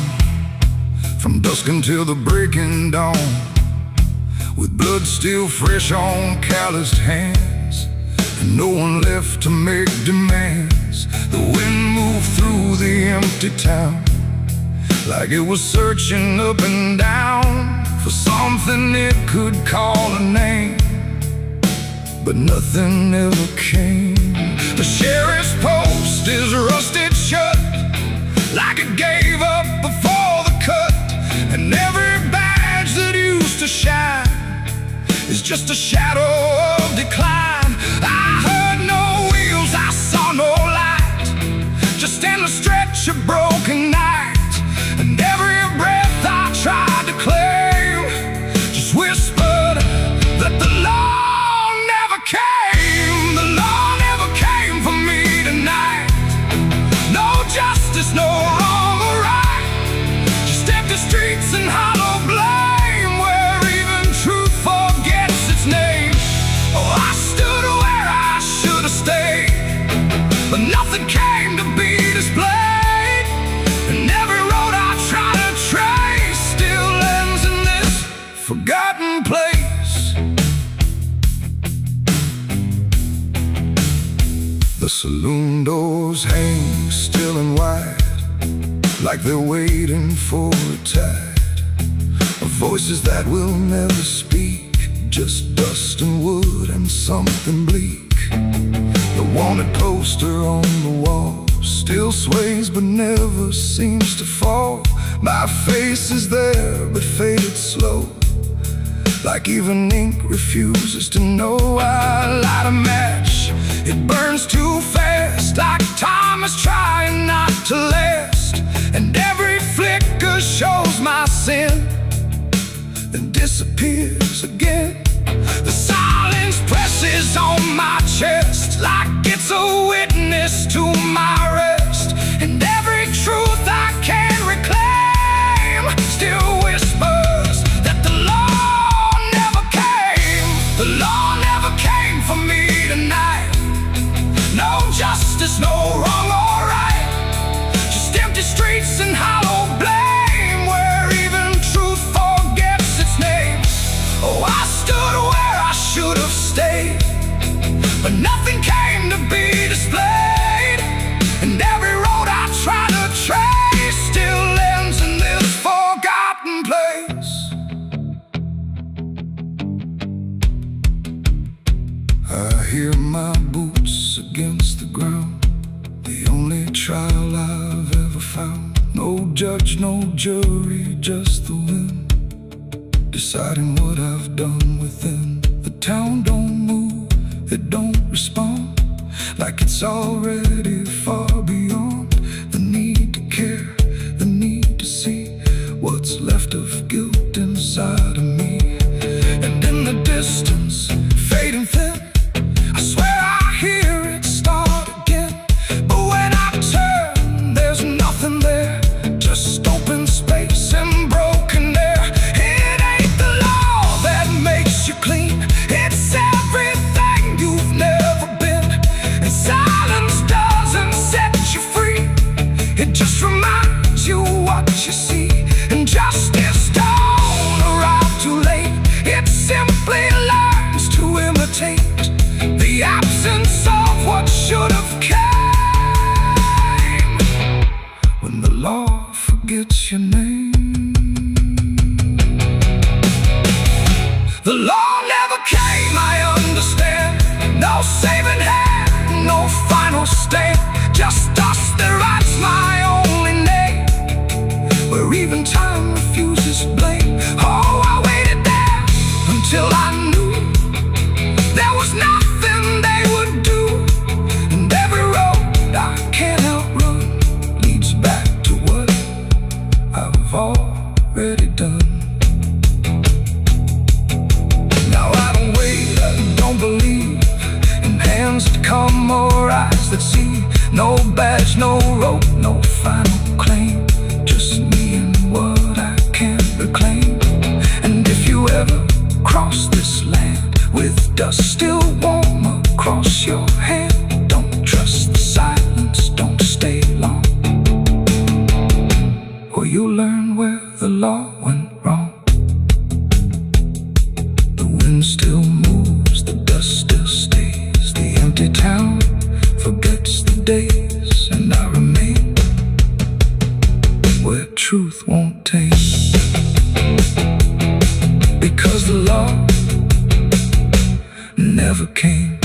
from dusk until the breaking dawn, with blood still fresh on calloused hands, and no one left to make demands. The wind moved through the empty town, like it was searching up and down for something it could call a name, but nothing ever came. The sheriff's post is rusted shut, like it gave up before the cut, and every badge that used to shine is just a shadow of decline. I heard no wheels, I saw no light, just endless stretch of broken night. And every breath I tried to claim just whispered that the law never came. The law never came for me tonight. No justice, no wrong or right, just empty streets and hollow blame, where even truth forgets its name. Oh, I stood where I should have stayed, but nothing came to be displayed. The saloon doors hang still and wide, like they're waiting for a tide of voices that will never speak, just dust and wood and something bleak. The wanted poster on the wall still sways but never seems to fall. My face is there but faded slow, like even ink refuses to know. I light a match, it burns too fast, like time is trying not to last. And every flicker shows my sin, then disappears again. The silence presses on my chest, like it's a witness to my rest. And every truth I can't reclaim still whispers that the law never came. The law never came for me tonight. No justice, no wrong or right, just empty streets and hollow blame, where even truth forgets its name. Oh, I stood where I should have stayed, but nothing came to be displayed. And every road I try to trace still ends in this forgotten place. I hear my boots against the ground, the only trial I've ever found. No judge, no jury, just the wind deciding what I've done within. The town don't move, it don't respond, like it's already far beyond the need to care, the need to see what's left of guilt inside of me. And in the distance, fading thin, I swear I hear it start again. But when I turn, there's nothing there, just open space and broken air. It ain't the law that makes you clean, it's everything you've never been. And silence doesn't set you free, it just reminds you what you see. And justice don't arrive too late, it simply learns to imitate the absence of what should have came. When the law forgets your name. The law never came, I understand. No saving hand, no final stand, just dust that writes my only name, where even time refuses blame. Oh, I waited there until I knew there was nothing they would do. And every road I can't outrun leads back to what I've already done. Now I don't wait, I don't believe in hands that come or eyes that see. No badge, no rope, no final claim, just me and what I can't reclaim. And if you ever cross this land with dust still warm across your hand, don't trust the silence, don't stay long, or you'll learn where the law went wrong. The wind still moves, the dust still stays, the empty town forgets the days, and I remain where truth won't taste, because the law never came.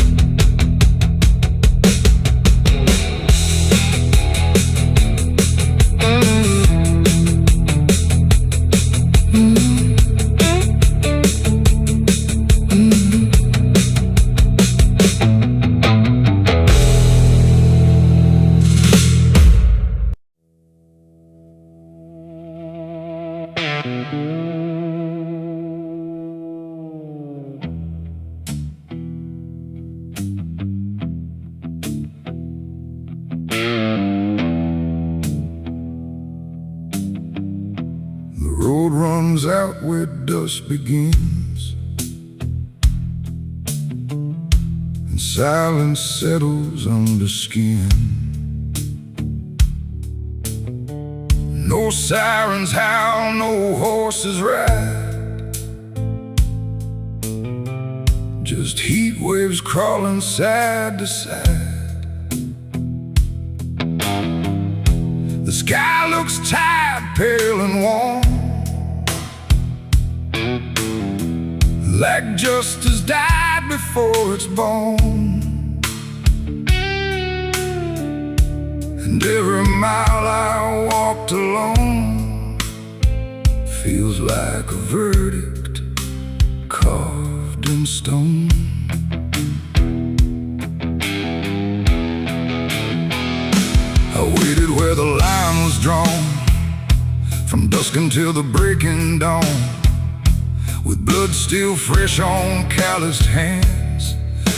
The road runs out where dusk begins, and silence settles under skin. No sirens howl, no horses ride, just heat waves crawling side to side. sky looks tired, pale and warm, like justice died before it's born. And every mile I walked alone feels like a verdict carved in stone. I waited where the line was drawn, from dusk until the breaking dawn, with blood still fresh on calloused hands,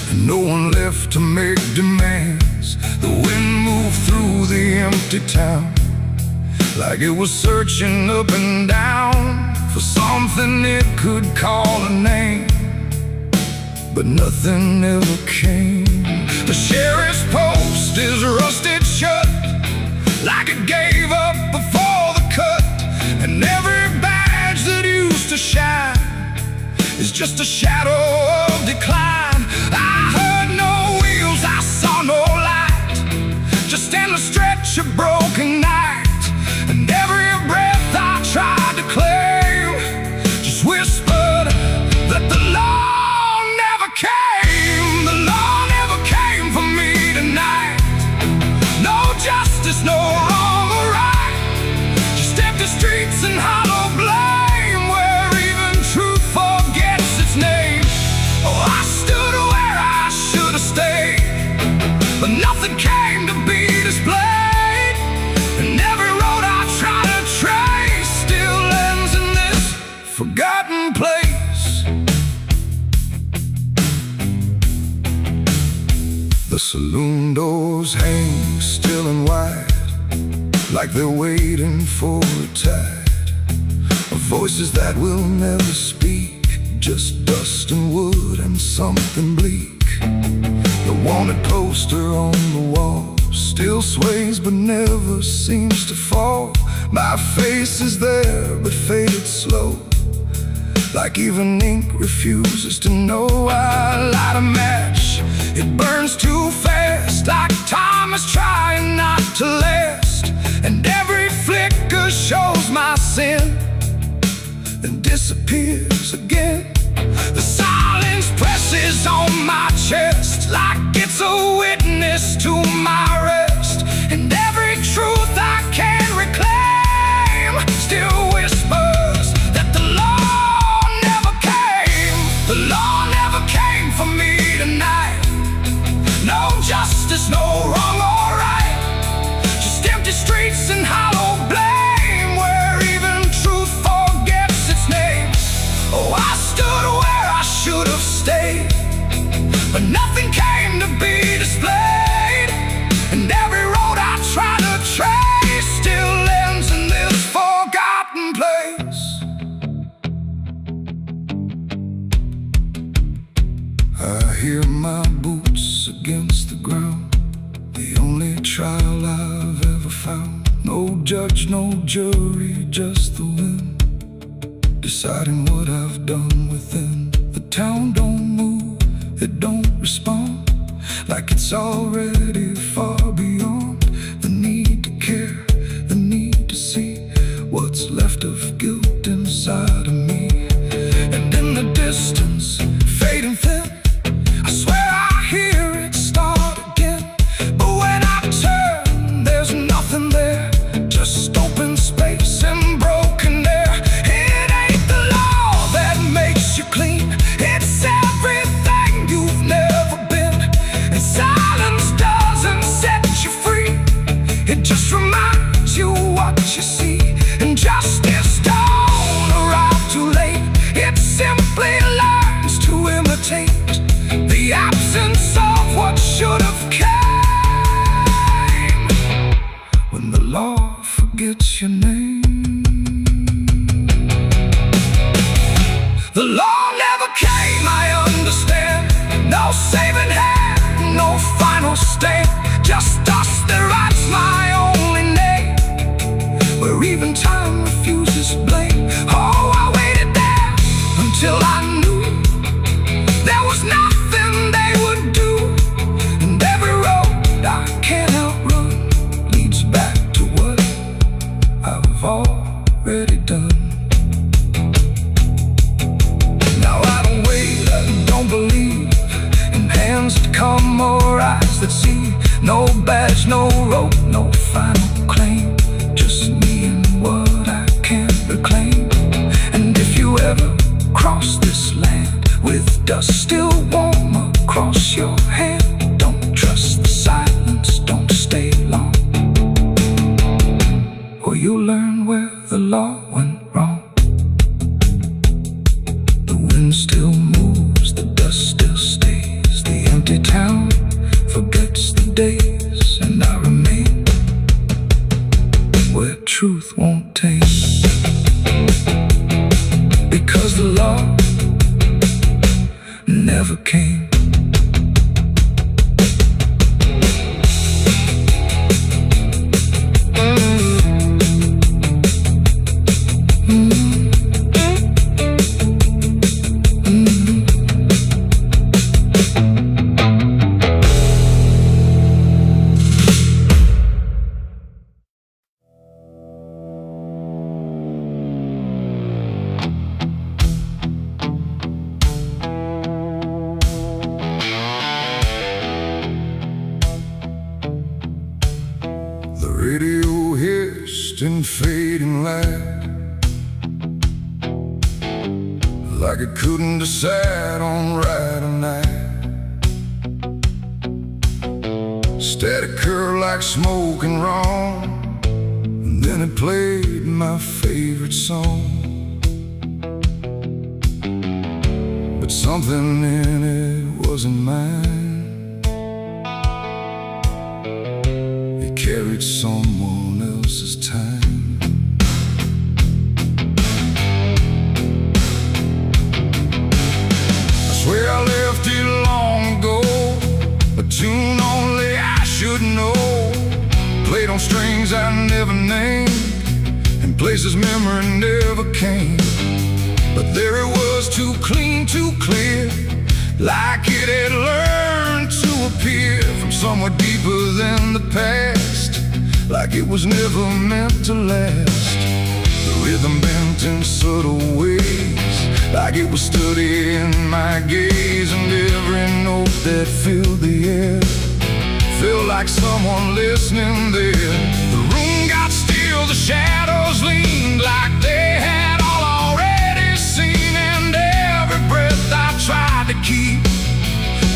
and no one left to make demands. The wind moved through the empty town, like it was searching up and down for something it could call a name, but nothing ever came. The sheriff's post is rusted shut, like it gave up before the cut, and every badge that used to shine is just a shadow of decline. I heard no wheels, I saw no light, just endless stretch of broken night. And every breath I tried to claim just whispered that the law never came. The law never came for me tonight. No justice, no wrong or right, just empty streets and hollow blame, where even truth forgets its name. Oh, I stood where I should have stayed, but nothing came to be displayed. And every road I try to trace still ends in this forgotten place. The saloon doors hang still and wide, like they're waiting for a tide of voices that will never speak, just dust and wood and something bleak. The wanted poster on the wall still sways but never seems to fall. My face is there but faded slow, like even ink refuses to know. I light a match, it burns too fast, like time is trying not to last. And every flicker shows my sin and disappears again. The silence presses on my chest, like it's a witness to my rest. And every truth I can't reclaim still whispers that the law never came. The law never came for me tonight. No justice, no wrong or right, just empty streets and hollow blame, where even truth forgets its name. Oh, I stood where I should have stayed, but nothing came to be displayed. And every road I try to trace still ends in this forgotten place. I hear my boots against the ground, the only trial I've ever found. No judge, no jury, just the wind deciding what I've done within. The town don't move, it don't respond, like it's already far beyond the need to care, the need to see what's left of guilt inside of me. And in the distance, fading thin, I swear I hear it start again. But when I turn, there's nothing there, just open space and broken air. It ain't the law that makes you clean, it's everything you've never been. And silence does at sea. No badge, no rope, no final claim. Just me and what I can't reclaim. And if you ever cross this land with dust still warm across your hand, don't trust the silence, don't stay long, or you'll learn where the law went wrong. The wind still moves, the dust still stays. The empty town forgets the days, and I remain where truth won't taste. Because the law never came. The radio hissed in fading light, like it couldn't decide on right or night. Static curved like smoke and wrong, and then it played my favorite song. But something in it wasn't mine. Carried someone else's time. I swear I left it long ago, a tune only I should know, played on strings I never named, and places memory never came. But there it was, too clean, too clear, like it had learned to appear from somewhere deeper than the past, like it was never meant to last. The rhythm bent in subtle ways, like it was studying my gaze, and every note that filled the air felt like someone listening there. The room got still, the shadows leaned like they had all already seen, and every breath I tried to keep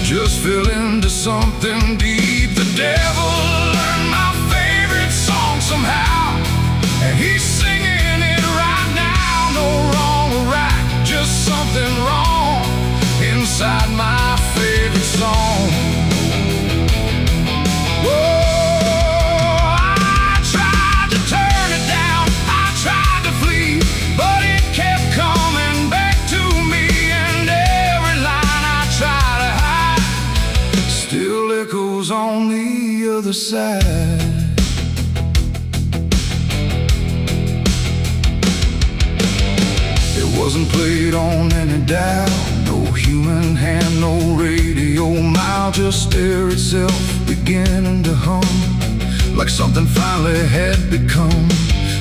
just fell into something deep. The devil learned my favorite song somehow, and he's singing it right now. No wrong or right, just something wrong inside my favorite song. Whoa, I tried to turn it down, I tried to flee, but it kept coming back to me, and every line I try to hide still echoes on the other side. It wasn't played on any dial, no human hand, no radio mile, just air itself beginning to hum, like something finally had become.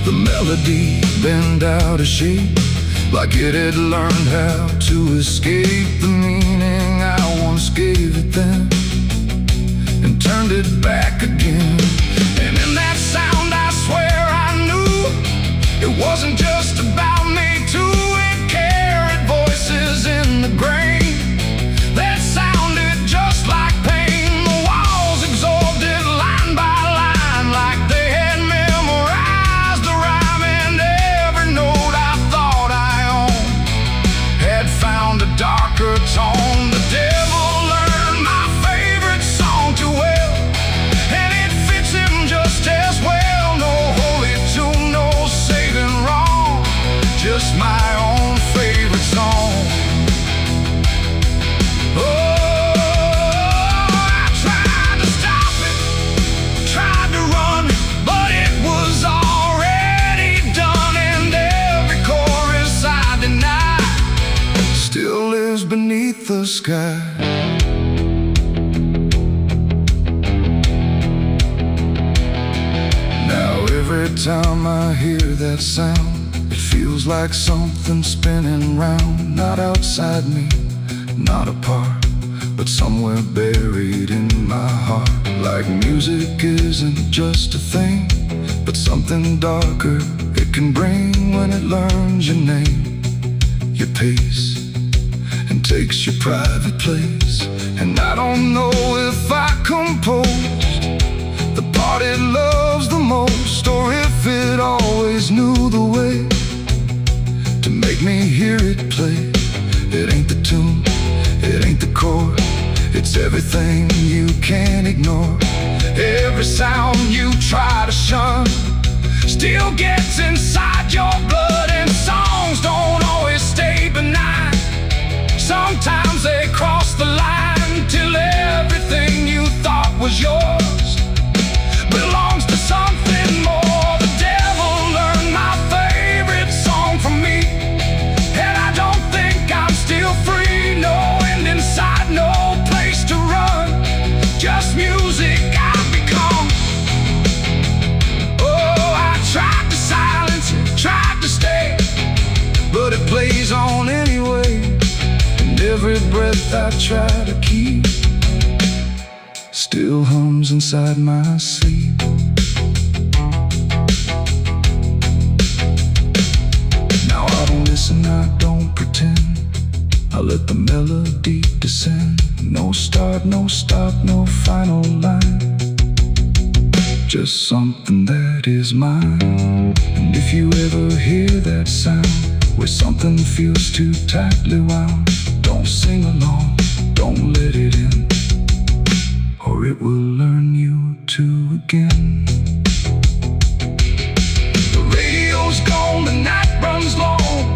The melody bent out of shape, like it had learned how to escape the meaning I once gave it then, and turned it back again. And in that sound I swear I knew it wasn't just about me too. It carried voices in the grain that sounded just like pain. The walls absorbed it line by line, like they had memorized the rhyme, and every note I thought I owned had found a darker tone. The devil learned my favorite song too well, and it fits him just as well. No holy tune, no saving wrong, just my own favorite song. Oh, I tried to stop it, tried to run, but it was already done, and every chorus I denied still lives beneath the sky. Now every time I hear that sound, it feels like something spinning round, not outside me, not apart, but somewhere buried in my heart. Like music isn't just a thing, but something darker it can bring when it learns your name, your pace, and takes your private place. And I don't know if I composed the part it loves the most, or if it always knew the way to make me hear it play. It ain't the tune, it ain't the chord, it's everything you can't ignore. Every sound you try to shun still gets inside your blood. And songs don't always stay benign, sometimes they cross the line, till everything you thought was yours belongs to something more. The devil learned my favorite song from me, and I don't think I'm still free. No end inside, no place to run, just music I've become. Oh, I tried to silence it, tried to stay, but it plays on anyway. And every breath I try to keep still hums inside my sleep. Now I don't listen, I don't pretend, I let the melody descend. No start, no stop, no final line, just something that is mine. And if you ever hear that sound, where something feels too tightly wound, don't sing along, don't let it in, or it will learn you to again. The radio's gone, the night runs long,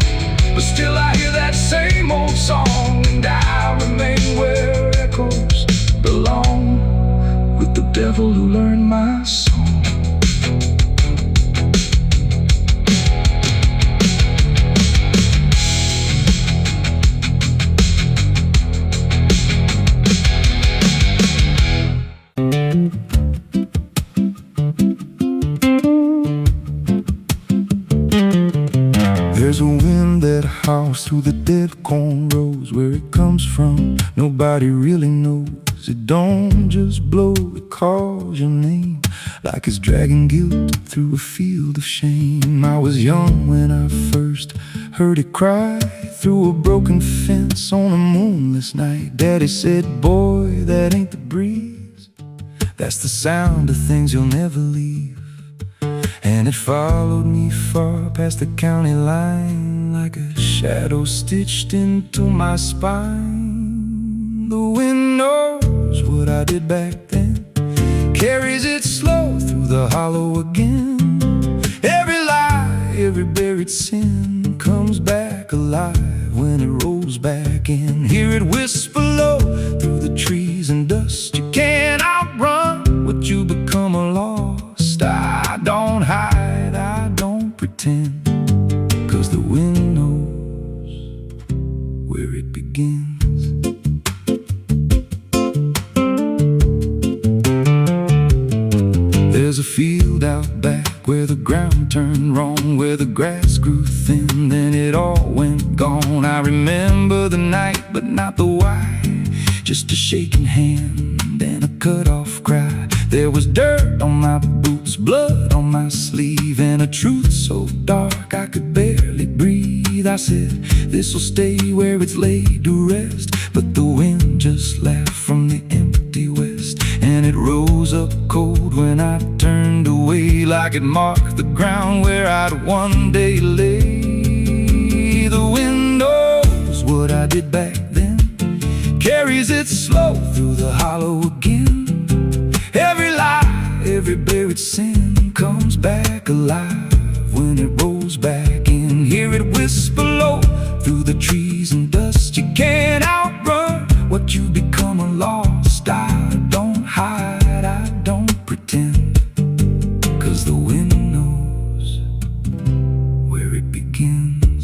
but still I hear that same old song. And I remain where echoes belong, with the devil who learned my song. There's a wind that howls through the dead corn rows. Where it comes from, nobody really knows. It don't just blow, it calls your name, like it's dragging guilt through a field of shame. I was young when I first heard it cry through a broken fence on a moonless night. Daddy said, boy, that ain't the breeze, that's the sound of things you'll never leave. And it followed me far past the county line, like a shadow stitched into my spine. The wind knows what I did back then, carries it slow through the hollow again. Every lie, every buried sin comes back alive when it rolls back in. Hear it whisper low through the trees and dust. You can't outrun what you become lost. I don't hide, I don't pretend, 'cause the wind knows where it begins. There's a field out back where the ground turned wrong, where the grass grew thin, then it all went gone. I remember the night, but not the why, just a shaking hand and a cut-off cry. There was dirt on my boots, blood on my sleeve, and a truth so dark I could barely breathe. I said, this'll stay where it's laid to rest, but the wind just laughed from the empty west, and it rose up cold when I turned away, like it marked the ground where I'd one day lay. The wind knows what I did back then, carries it slow through the hollow again. Every lie, every buried sin comes back alive when it rolls back in. Hear it whisper low through the trees and dust. You can't outrun what you become lost. I don't hide, I don't pretend, 'cause the wind knows where it begins.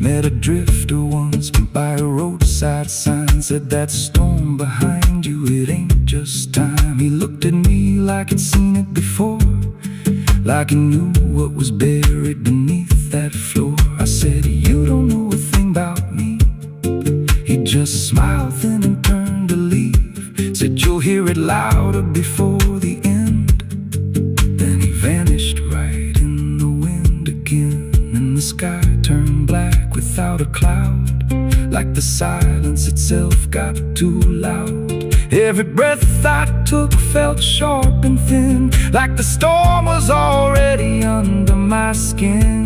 Met a drifter once by a roadside sign, said that storm behind you, it ain't just time. He looked at me like he'd seen it before, like he knew what was buried beneath that floor. I said, you don't know a thing about me. He louder before the end. Then he vanished right in the wind again, and the sky turned black without a cloud, like the silence itself got too loud. Every breath I took felt sharp and thin, like the storm was already under my skin.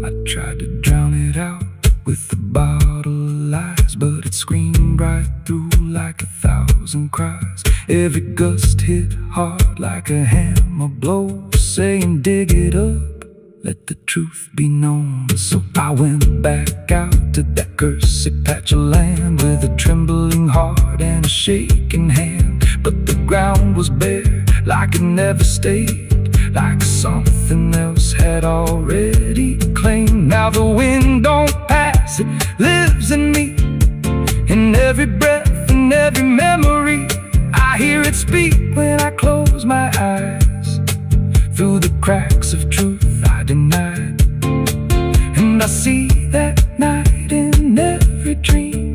I tried to drown it out with a bottle of lies, but it screamed right through like 1,000 cries. Every gust hit hard like a hammer blow, saying dig it up, let the truth be known. So I went back out to that cursed patch of land with a trembling heart and a shaking hand. But the ground was bare, like it never stayed, like something else had already claimed. Now the wind don't pass, it lives in me, in every breath and every memory. I hear it speak when I close my eyes, through the cracks of truth I denied. And I see that night in every dream,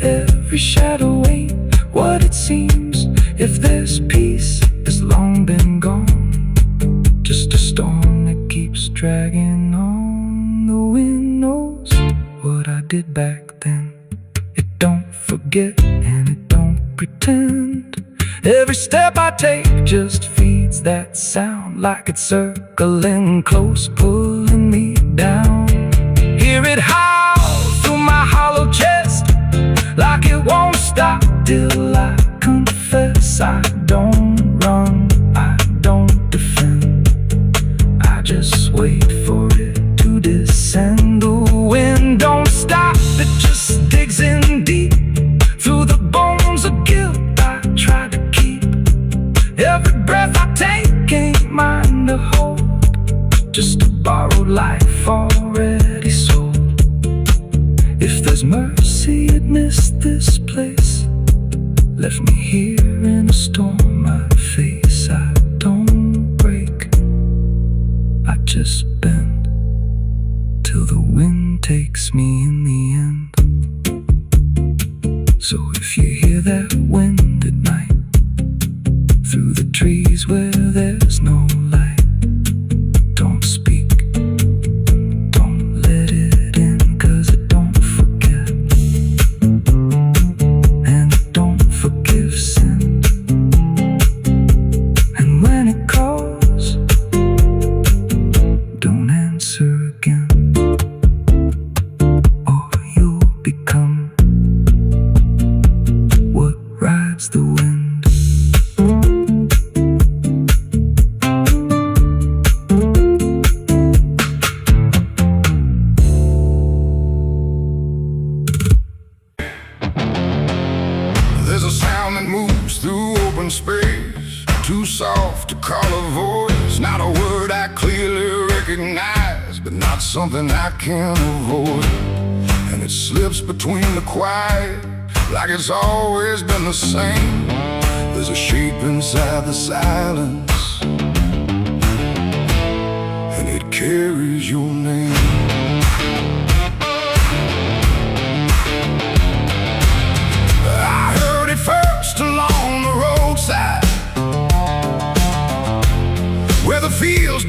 every shadow ain't what it seems. If there's peace, it's long been gone, just a storm that keeps dragging on. The wind knows what I did back then. It don't forget and it don't pretend. Every step I take just feeds that sound, like it's circling close, pulling me down. Hear it howl through my hollow chest, like it won't stop till I confess. I don't run, I don't defend, I just wait for it to descend. The wind don't stop, it just digs in deep, through the bones of guilt I try to keep. Every breath I take ain't mine to hold, just a borrowed life already sold. If there's mercy, it missed this place, left me here in a storm I face. I don't break, I just bend, till the wind takes me in the end. So if you hear that wind at night, through the trees where there's no light, don't speak, don't let it in, 'cause it don't forget, and it don't forgive sin. And when it calls, don't answer again, or you'll become what rides the wind. There's a sound that moves through open space, too soft to call a voice. Not a word I clearly recognize, but not something I can avoid. And it slips between the quiet, like it's always been the same. There's a shape inside the silence, and it carries your name. First along the roadside, where the fields